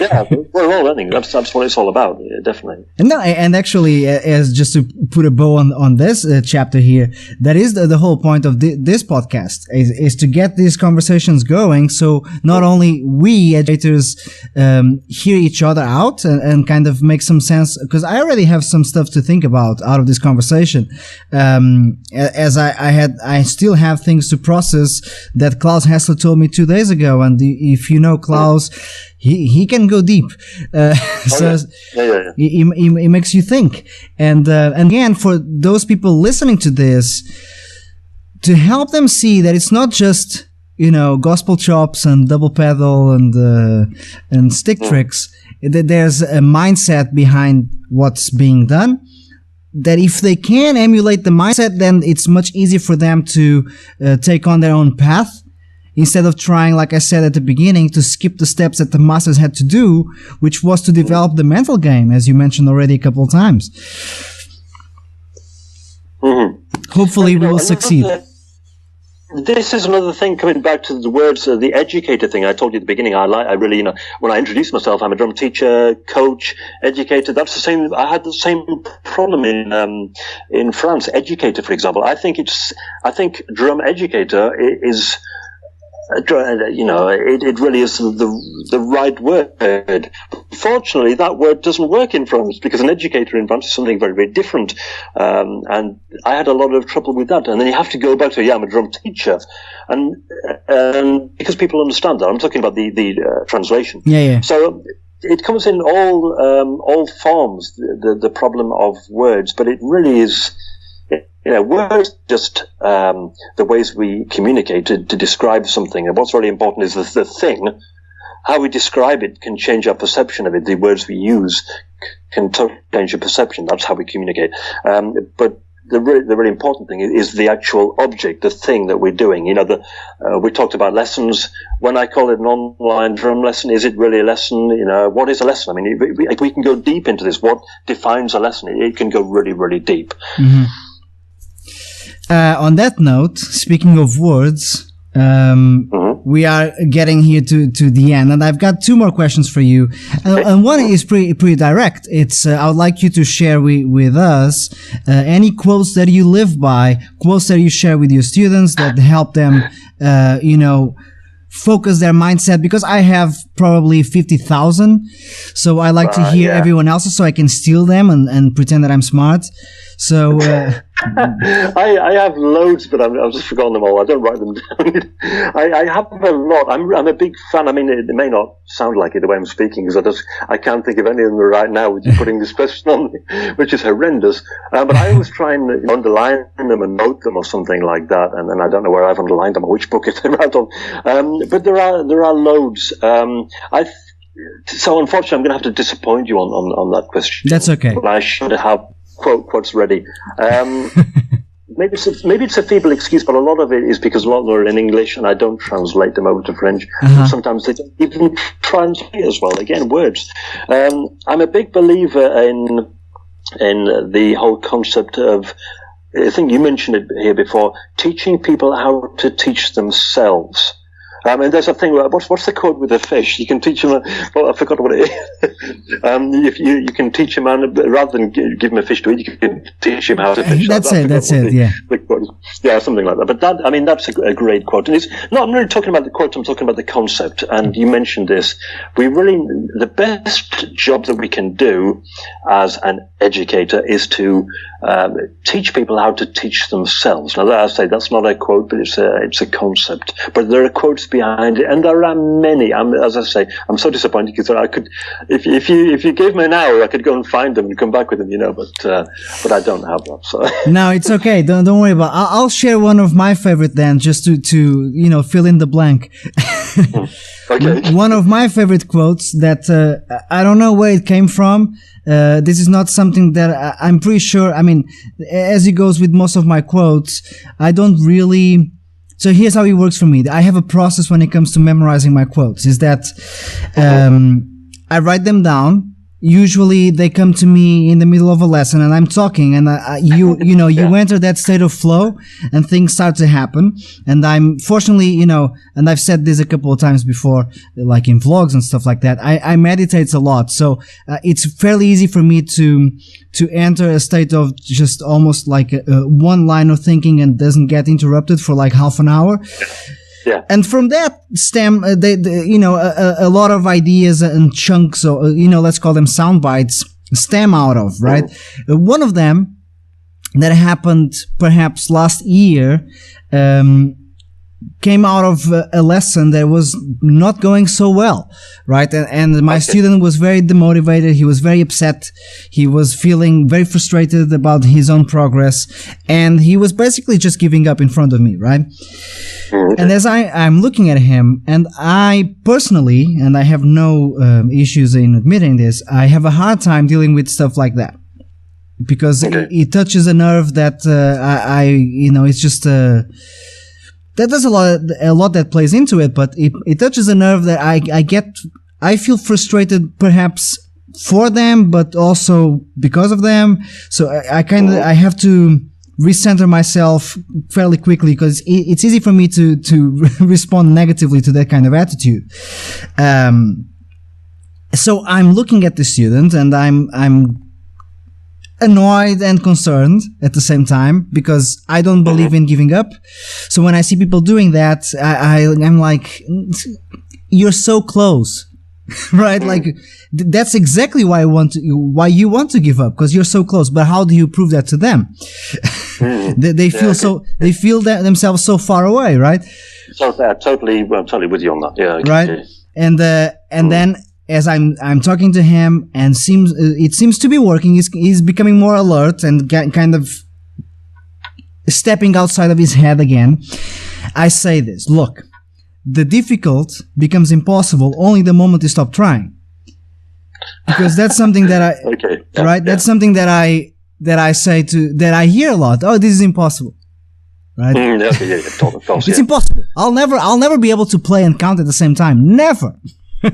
Yeah, we're all learning. That's what it's all about. Yeah, definitely. And actually, as just to put a bow on this chapter here, that is the whole point of this podcast is to get these conversations going. So not only we educators hear each other out and kind of make some sense, because I already have some stuff to think about out of this conversation. As I still have things to process that Klaus Hessler told me 2 days ago, and if you know Klaus. He can go deep, He makes you think, and again, for those people listening to this, to help them see that it's not just gospel chops and double pedal and stick tricks. That there's a mindset behind what's being done. That if they can emulate the mindset, then it's much easier for them to take on their own path. Instead of trying, like I said at the beginning, to skip the steps that the masters had to do, which was to develop the mental game, as you mentioned already a couple of times. Hopefully we will succeed. This is another thing, coming back to the words, the educator thing. I told you at the beginning, I really, when I introduced myself, I'm a drum teacher, coach, educator. That's the same. I had the same problem in France. Educator, for example. I think drum educator is. It really is the right word. Fortunately, that word doesn't work in France because an educator in France is something very, very different. And I had a lot of trouble with that. And then you have to go back to, I'm a drum teacher. And because people understand that, I'm talking about the translation. Yeah. So it comes in all forms, the problem of words, but it really is. Words just the ways we communicate to describe something. And what's really important is the thing. How we describe it can change our perception of it. The words we use can change your perception. That's how we communicate. But the really important thing is the actual object, the thing that we're doing. We talked about lessons. When I call it an online drum lesson, is it really a lesson? What is a lesson? I mean, we can go deep into this. What defines a lesson? It can go really, really deep. Mm-hmm. On that note, speaking of words, we are getting here to the end, and I've got 2 more questions for you. And one is pretty direct. It's I would like you to share with us any quotes that you live by, quotes that you share with your students that help them, focus their mindset, because I have probably 50,000. So I like to hear everyone else's so I can steal them and pretend that I'm smart. So I have loads, but I've just forgotten them all. I don't write them down. I have a lot. I'm a big fan. I mean, it may not sound like it the way I'm speaking, because I can't think of any of them right now with you putting this question on me, which is horrendous. But I always try and underline them and note them or something like that. And then I don't know where I've underlined them or which book they're out on. But there are loads. So unfortunately, I'm going to have to disappoint you on that question. That's okay. But I should have quotes ready. Maybe it's a feeble excuse, but a lot of it is because a lot of them are in English and I don't translate them over to French. Sometimes they don't even translate as well. Again, words. I'm a big believer in the whole concept of, I think you mentioned it here before, teaching people how to teach themselves. I mean, there's a thing. What's the quote with the fish? You can teach him. I forgot what it is. If you can teach him, rather than give him a fish to eat, you can teach him how to fish. That's it. Yeah. Yeah, something like that. But that's a great quote. And I'm really talking about the quote. I'm talking about the concept. And you mentioned this. The best job that we can do as an educator is to teach people how to teach themselves. Now, I say that's not a quote, but it's a concept. But there are quotes behind it, and there are many. As I say, I'm so disappointed because I could, if you gave me an hour, I could go and find them and come back with them, but I don't have that. So no, it's okay. Don't worry about it. I'll share one of my favorite then, just to fill in the blank. Okay. One of my favorite quotes that I don't know where it came from. This is not something that I'm pretty sure. I mean, as it goes with most of my quotes, I don't really. So here's how it works for me. I have a process when it comes to memorizing my quotes. Is that I write them down. Usually they come to me in the middle of a lesson and I'm talking and you enter that state of flow and things start to happen. And I'm fortunately, and I've said this a couple of times before, like in vlogs and stuff like that, I meditate a lot. So it's fairly easy for me to enter a state of just almost like one line of thinking and doesn't get interrupted for like half an hour. Yeah. And from that stem, a lot of ideas and chunks, or, let's call them sound bites, stem out of, right? One of them that happened perhaps last year, came out of a lesson that was not going so well, right? And my student was very demotivated. He was very upset. He was feeling very frustrated about his own progress. And he was basically just giving up in front of me, right? And as I'm looking at him, and I personally, and I have no issues in admitting this, I have a hard time dealing with stuff like that. Because it touches a nerve that it's just that there's a lot that plays into it, but it touches a nerve that I feel frustrated perhaps for them, but also because of them. So I have to recenter myself fairly quickly because it's easy for me to respond negatively to that kind of attitude. So I'm looking at the student and I'm annoyed and concerned at the same time because I don't believe in giving up. So when I see people doing that, I'm like, you're so close, right? Like that's exactly why you want to give up, because you're so close. But how do you prove that to them? They feel that themselves so far away, right? So I'm totally with you on that. Yeah. Right. And then, as I'm talking to him, and it seems to be working. He's becoming more alert and kind of stepping outside of his head again. I say this: look, the difficult becomes impossible only the moment you stop trying. Because that's something that That's something that I say that I hear a lot. Oh, this is impossible. Right? It's impossible. I'll never be able to play and count at the same time. Never. I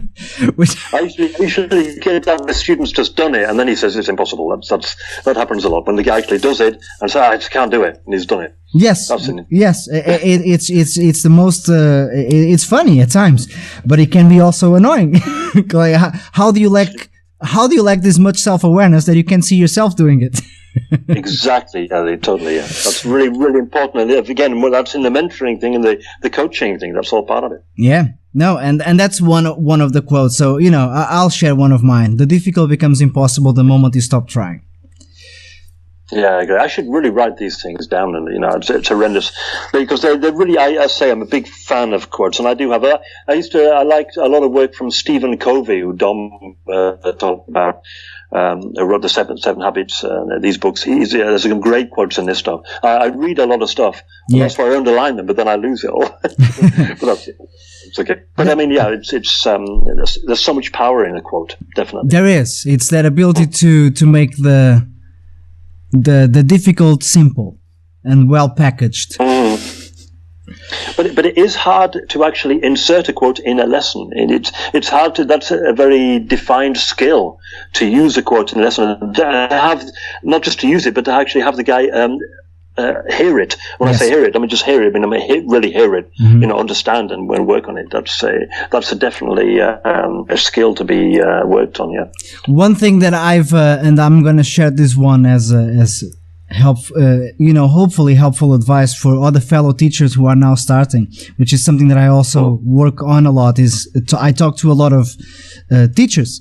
usually get that the student's just done it and then he says it's impossible. That happens a lot when the guy actually does it and says I just can't do it and he's done it. Yes, it's the most. It's funny at times, but it can be also annoying. Like, how do you lack this much self-awareness that you can see yourself doing it? Exactly, totally. Yeah. That's really, really important. And again, that's in the mentoring thing and the coaching thing. That's all part of it. Yeah. No, and that's one of the quotes. So, I'll share one of mine. The difficult becomes impossible the moment you stop trying. Yeah, I agree. I should really write these things down, and it's horrendous because they're really. I say I'm a big fan of quotes, and I do have. I liked a lot of work from Stephen Covey, who Dom talked about. Who wrote the Seven Habits, these books. There's some great quotes in this stuff. I read a lot of stuff. Yeah. That's why I underline them, but then I lose it all. But it's okay. But I mean, there's so much power in a quote, definitely. There is. It's that ability to make the difficult simple and well packaged. But it is hard to actually insert a quote in a lesson. And it's hard to. That's a very defined skill to use a quote in a lesson. And to have not just to use it, but to actually have the guy hear it. When I say hear it, I mean just hear it. I mean really hear it. Understand and work on it. That's definitely a skill to be worked on. Yeah. One thing that I've and I'm going to share this one as hopefully helpful advice for other fellow teachers who are now starting, which is something that I also work on a lot. I talk to a lot of teachers,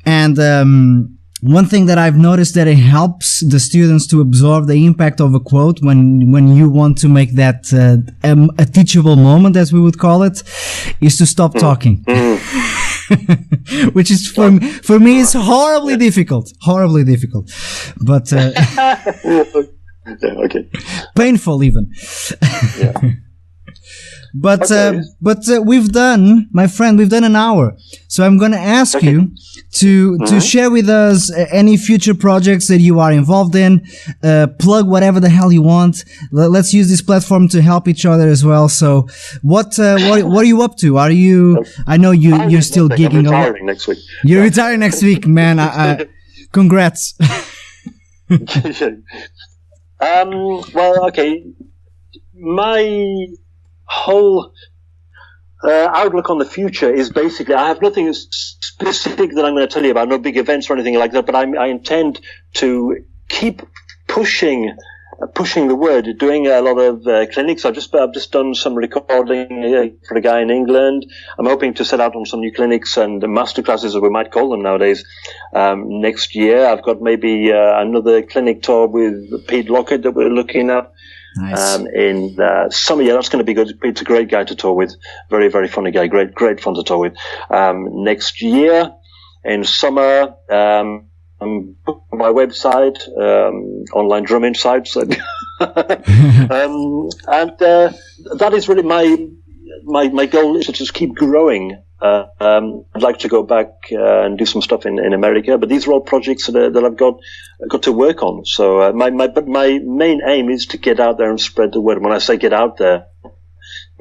and one thing that I've noticed that it helps the students to absorb the impact of a quote when you want to make that a teachable moment, as we would call it, is to stop talking. Which is for me is horribly difficult, but okay, painful even. Yeah. But we've done an hour, so I'm going to ask you to share with us any future projects that you are involved in. Plug whatever the hell you want. Let's use this platform to help each other as well. So, what are you up to? I know you're still gigging a lot. I'm retiring next week. You're retiring next week, man. Congrats. Well, okay. My whole outlook on the future is basically I have nothing specific that I'm going to tell you about, no big events or anything like that, but I intend to keep pushing the word, doing a lot of clinics. I've just done some recording for a guy in England. I'm hoping to set out on some new clinics and masterclasses, as we might call them nowadays, next year. I've got maybe another clinic tour with Pete Lockett that we're looking at. Nice. In summer, that's going to be good. Pete's a great guy to tour with. Very, very funny guy. Great fun to tour with. Next year, in summer, my website, online drum insights, and that is really my goal is to just keep growing. I'd like to go back and do some stuff in America, but these are all projects that I've got to work on. So my main aim is to get out there and spread the word. When I say get out there,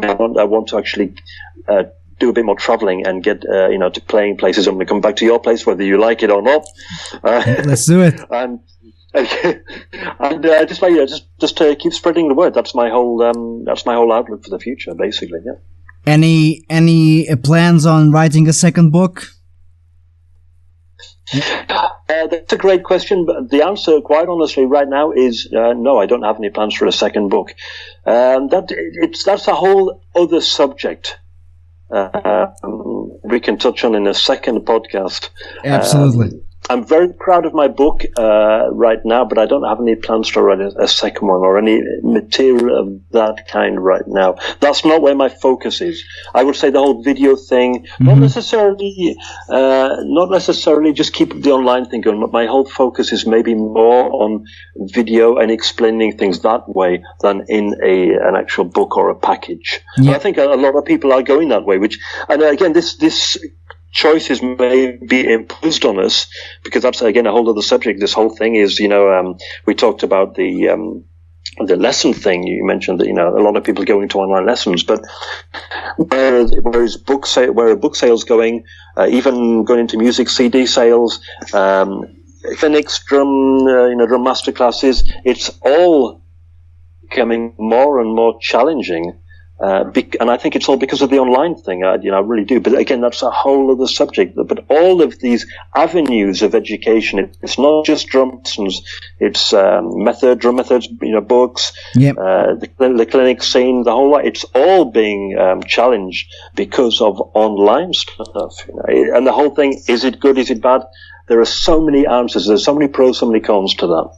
I want to actually do a bit more traveling and get to playing places. I'm going to come back to your place, whether you like it or not. Let's do it. And just to keep spreading the word. That's my whole outlook for the future, basically. Yeah. Any plans on writing a second book? That's a great question, but the answer, quite honestly, right now is no. I don't have any plans for a second book. That's a whole other subject. We can touch on in a second podcast. Absolutely. I'm very proud of my book right now, but I don't have any plans to write a second one or any material of that kind right now. That's not where my focus is. I would say the whole video thing, not necessarily just keep the online thing going. My whole focus is maybe more on video and explaining things that way than in an actual book or a package. Yeah. I think a lot of people are going that way, and again, this choices may be imposed on us, because that's again a whole other subject. This whole thing is, we talked about the lesson thing. You mentioned that a lot of people go into online lessons, but where are book sales going? Even going into music CD sales, clinics, drum master classes. It's all becoming more and more challenging. And I think it's all because of the online thing. I really do. But again, that's a whole other subject. But all of these avenues of education, it's not just drum lessons. It's drum methods, books, the clinic scene, the whole lot. It's all being challenged because of online stuff. And the whole thing, is it good? Is it bad? There are so many answers. There's so many pros, so many cons to that.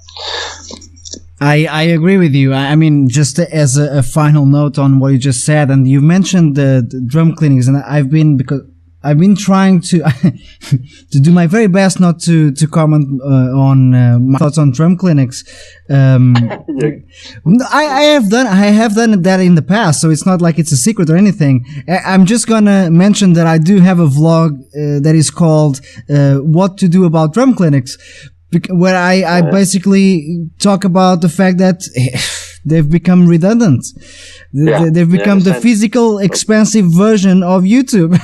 I agree with you. I mean, just as a final note on what you just said, and you mentioned the drum clinics, and I've been trying to to do my very best not to comment on my thoughts on drum clinics. I have done that in the past, so it's not like it's a secret or anything. I'm just gonna mention that I do have a vlog that is called "What to Do About Drum Clinics." where I basically talk about the fact that they've become redundant. They've become the physical, expensive version of YouTube.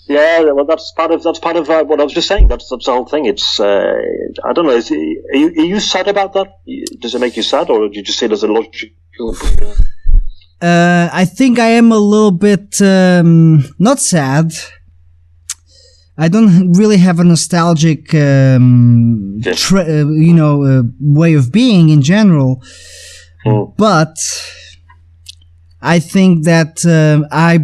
Yeah, well, that's part of what I was just saying. That's the whole thing. It's I don't know. Are you sad about that? Does it make you sad, or do you just see it as a logical? I think I am a little bit not sad. I don't really have a nostalgic, way of being in general, but I think that I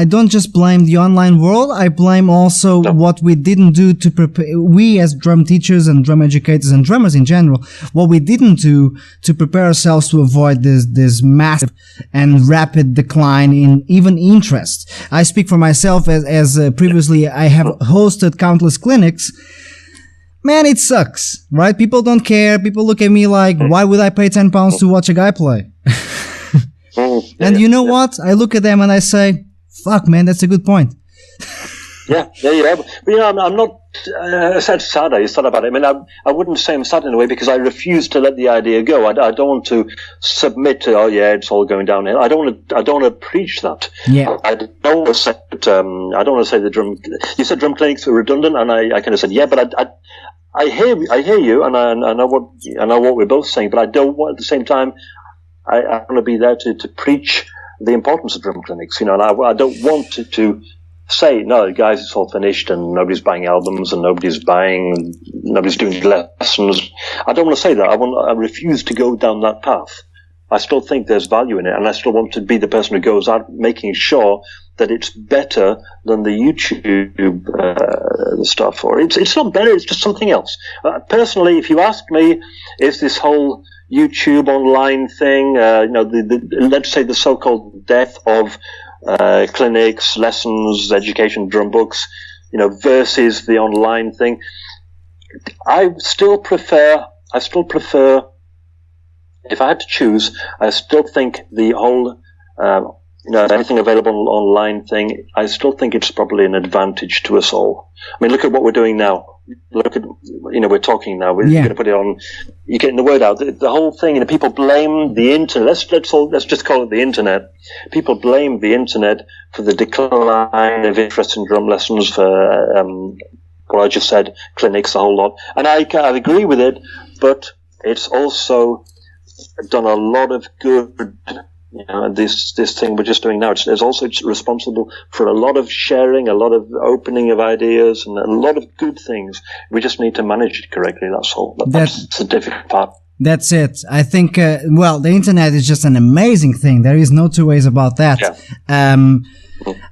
don't just blame the online world, I blame also what we didn't do to prepare, we as drum teachers and drum educators and drummers in general, what we didn't do to prepare ourselves to avoid this massive and rapid decline in even interest. I speak for myself as previously I have hosted countless clinics. Man, it sucks, right? People don't care. People look at me like, why would I pay £10 to watch a guy play? And you know what? I look at them and I say, fuck, man, that's a good point. Yeah. But, I'm not sad. I said about it. I mean, I wouldn't say I'm sad in a way because I refuse to let the idea go. I don't want to submit to, it's all going downhill. I don't want to preach that. Yeah. I don't want to say that, I don't want to say you said drum clinics are redundant, and I kind of said, yeah, but I hear you, and I know what we're both saying, but I don't want at the same time. I want to be there to preach the importance of drum clinics, and I don't want to say, no, guys, it's all finished and nobody's buying albums and nobody's doing lessons. I don't want to say that. I refuse to go down that path. I still think there's value in it, and I still want to be the person who goes out making sure that it's better than the YouTube stuff. Or it's not better, it's just something else. Personally, if you ask me, is this whole YouTube online thing, let's say the so-called death of clinics, lessons, education, drum books, versus the online thing. I still prefer, if I had to choose, I still think the whole, anything available online thing, I still think it's probably an advantage to us all. I mean, look at what we're doing now. Look at, we're talking now. We're going to put it on. You're getting the word out. The whole thing. People blame the internet. Let's just call it the internet. People blame the internet for the decline of interest in drum lessons. For what I just said, clinics, a whole lot. And I agree with it, but it's also done a lot of good. This thing we're just doing now, it's responsible for a lot of sharing, a lot of opening of ideas, and a lot of good things. We just need to manage it correctly, that's all. That's the difficult part. That's it. I think, the internet is just an amazing thing. There is no two ways about that. Yeah.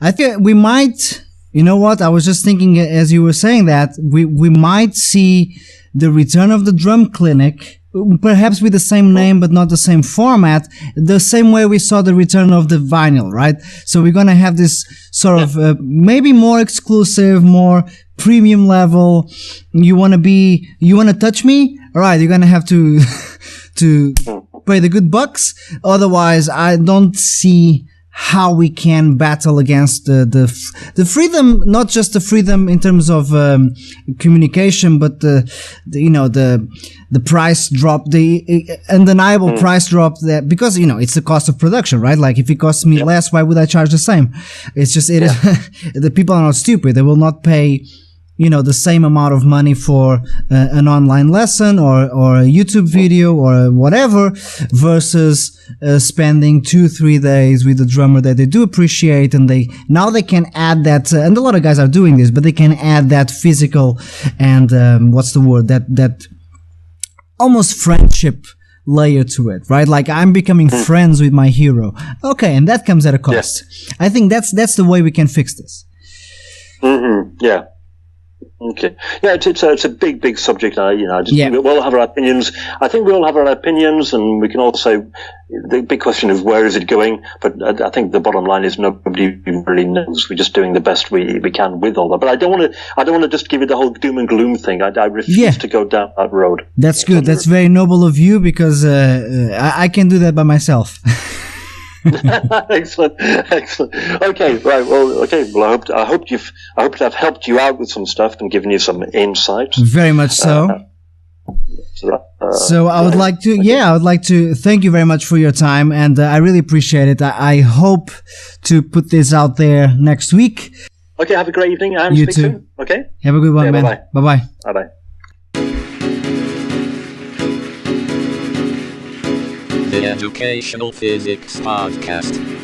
I think we might, I was just thinking as you were saying that, we might see the return of the drum clinic, perhaps with the same name but not the same format, the same way we saw the return of the vinyl, right? So we're going to have this sort of maybe more exclusive, more premium level. You want to touch me? All right, you're going to have to pay the good bucks. Otherwise, I don't see how we can battle against the freedom, not just the freedom in terms of communication, but the price drop, the undeniable price drop, that because it's the cost of production, right? Like if it costs me less, why would I charge the same? It's just the people are not stupid. They will not pay the same amount of money for an online lesson or a YouTube video or whatever versus spending 2-3 days with a drummer that they do appreciate, and they can add that, and a lot of guys are doing this, but they can add that physical and that almost friendship layer to it, right? Like I'm becoming friends with my hero. Okay, and that comes at a cost. Yeah. I think that's the way we can fix this. Yeah. Okay. Yeah, it's a big subject. We all have our opinions. I think we all have our opinions, and we can all say the big question is where is it going? But I think the bottom line is nobody really knows. We're just doing the best we can with all that. But I don't want to just give it the whole doom and gloom thing. I refuse to go down that road. That's good. That's very noble of you because I can do that by myself. Excellent. Okay, right. Well, I hope that helped you out with some stuff and given you some insight. Very much so. So I would like to thank you very much for your time, and I really appreciate it. I hope to put this out there next week. Okay, have a great evening. And You speak too. soon. Okay. Have a good one, man. Bye-bye. Bye-bye. Bye-bye. The Educational Physics Podcast.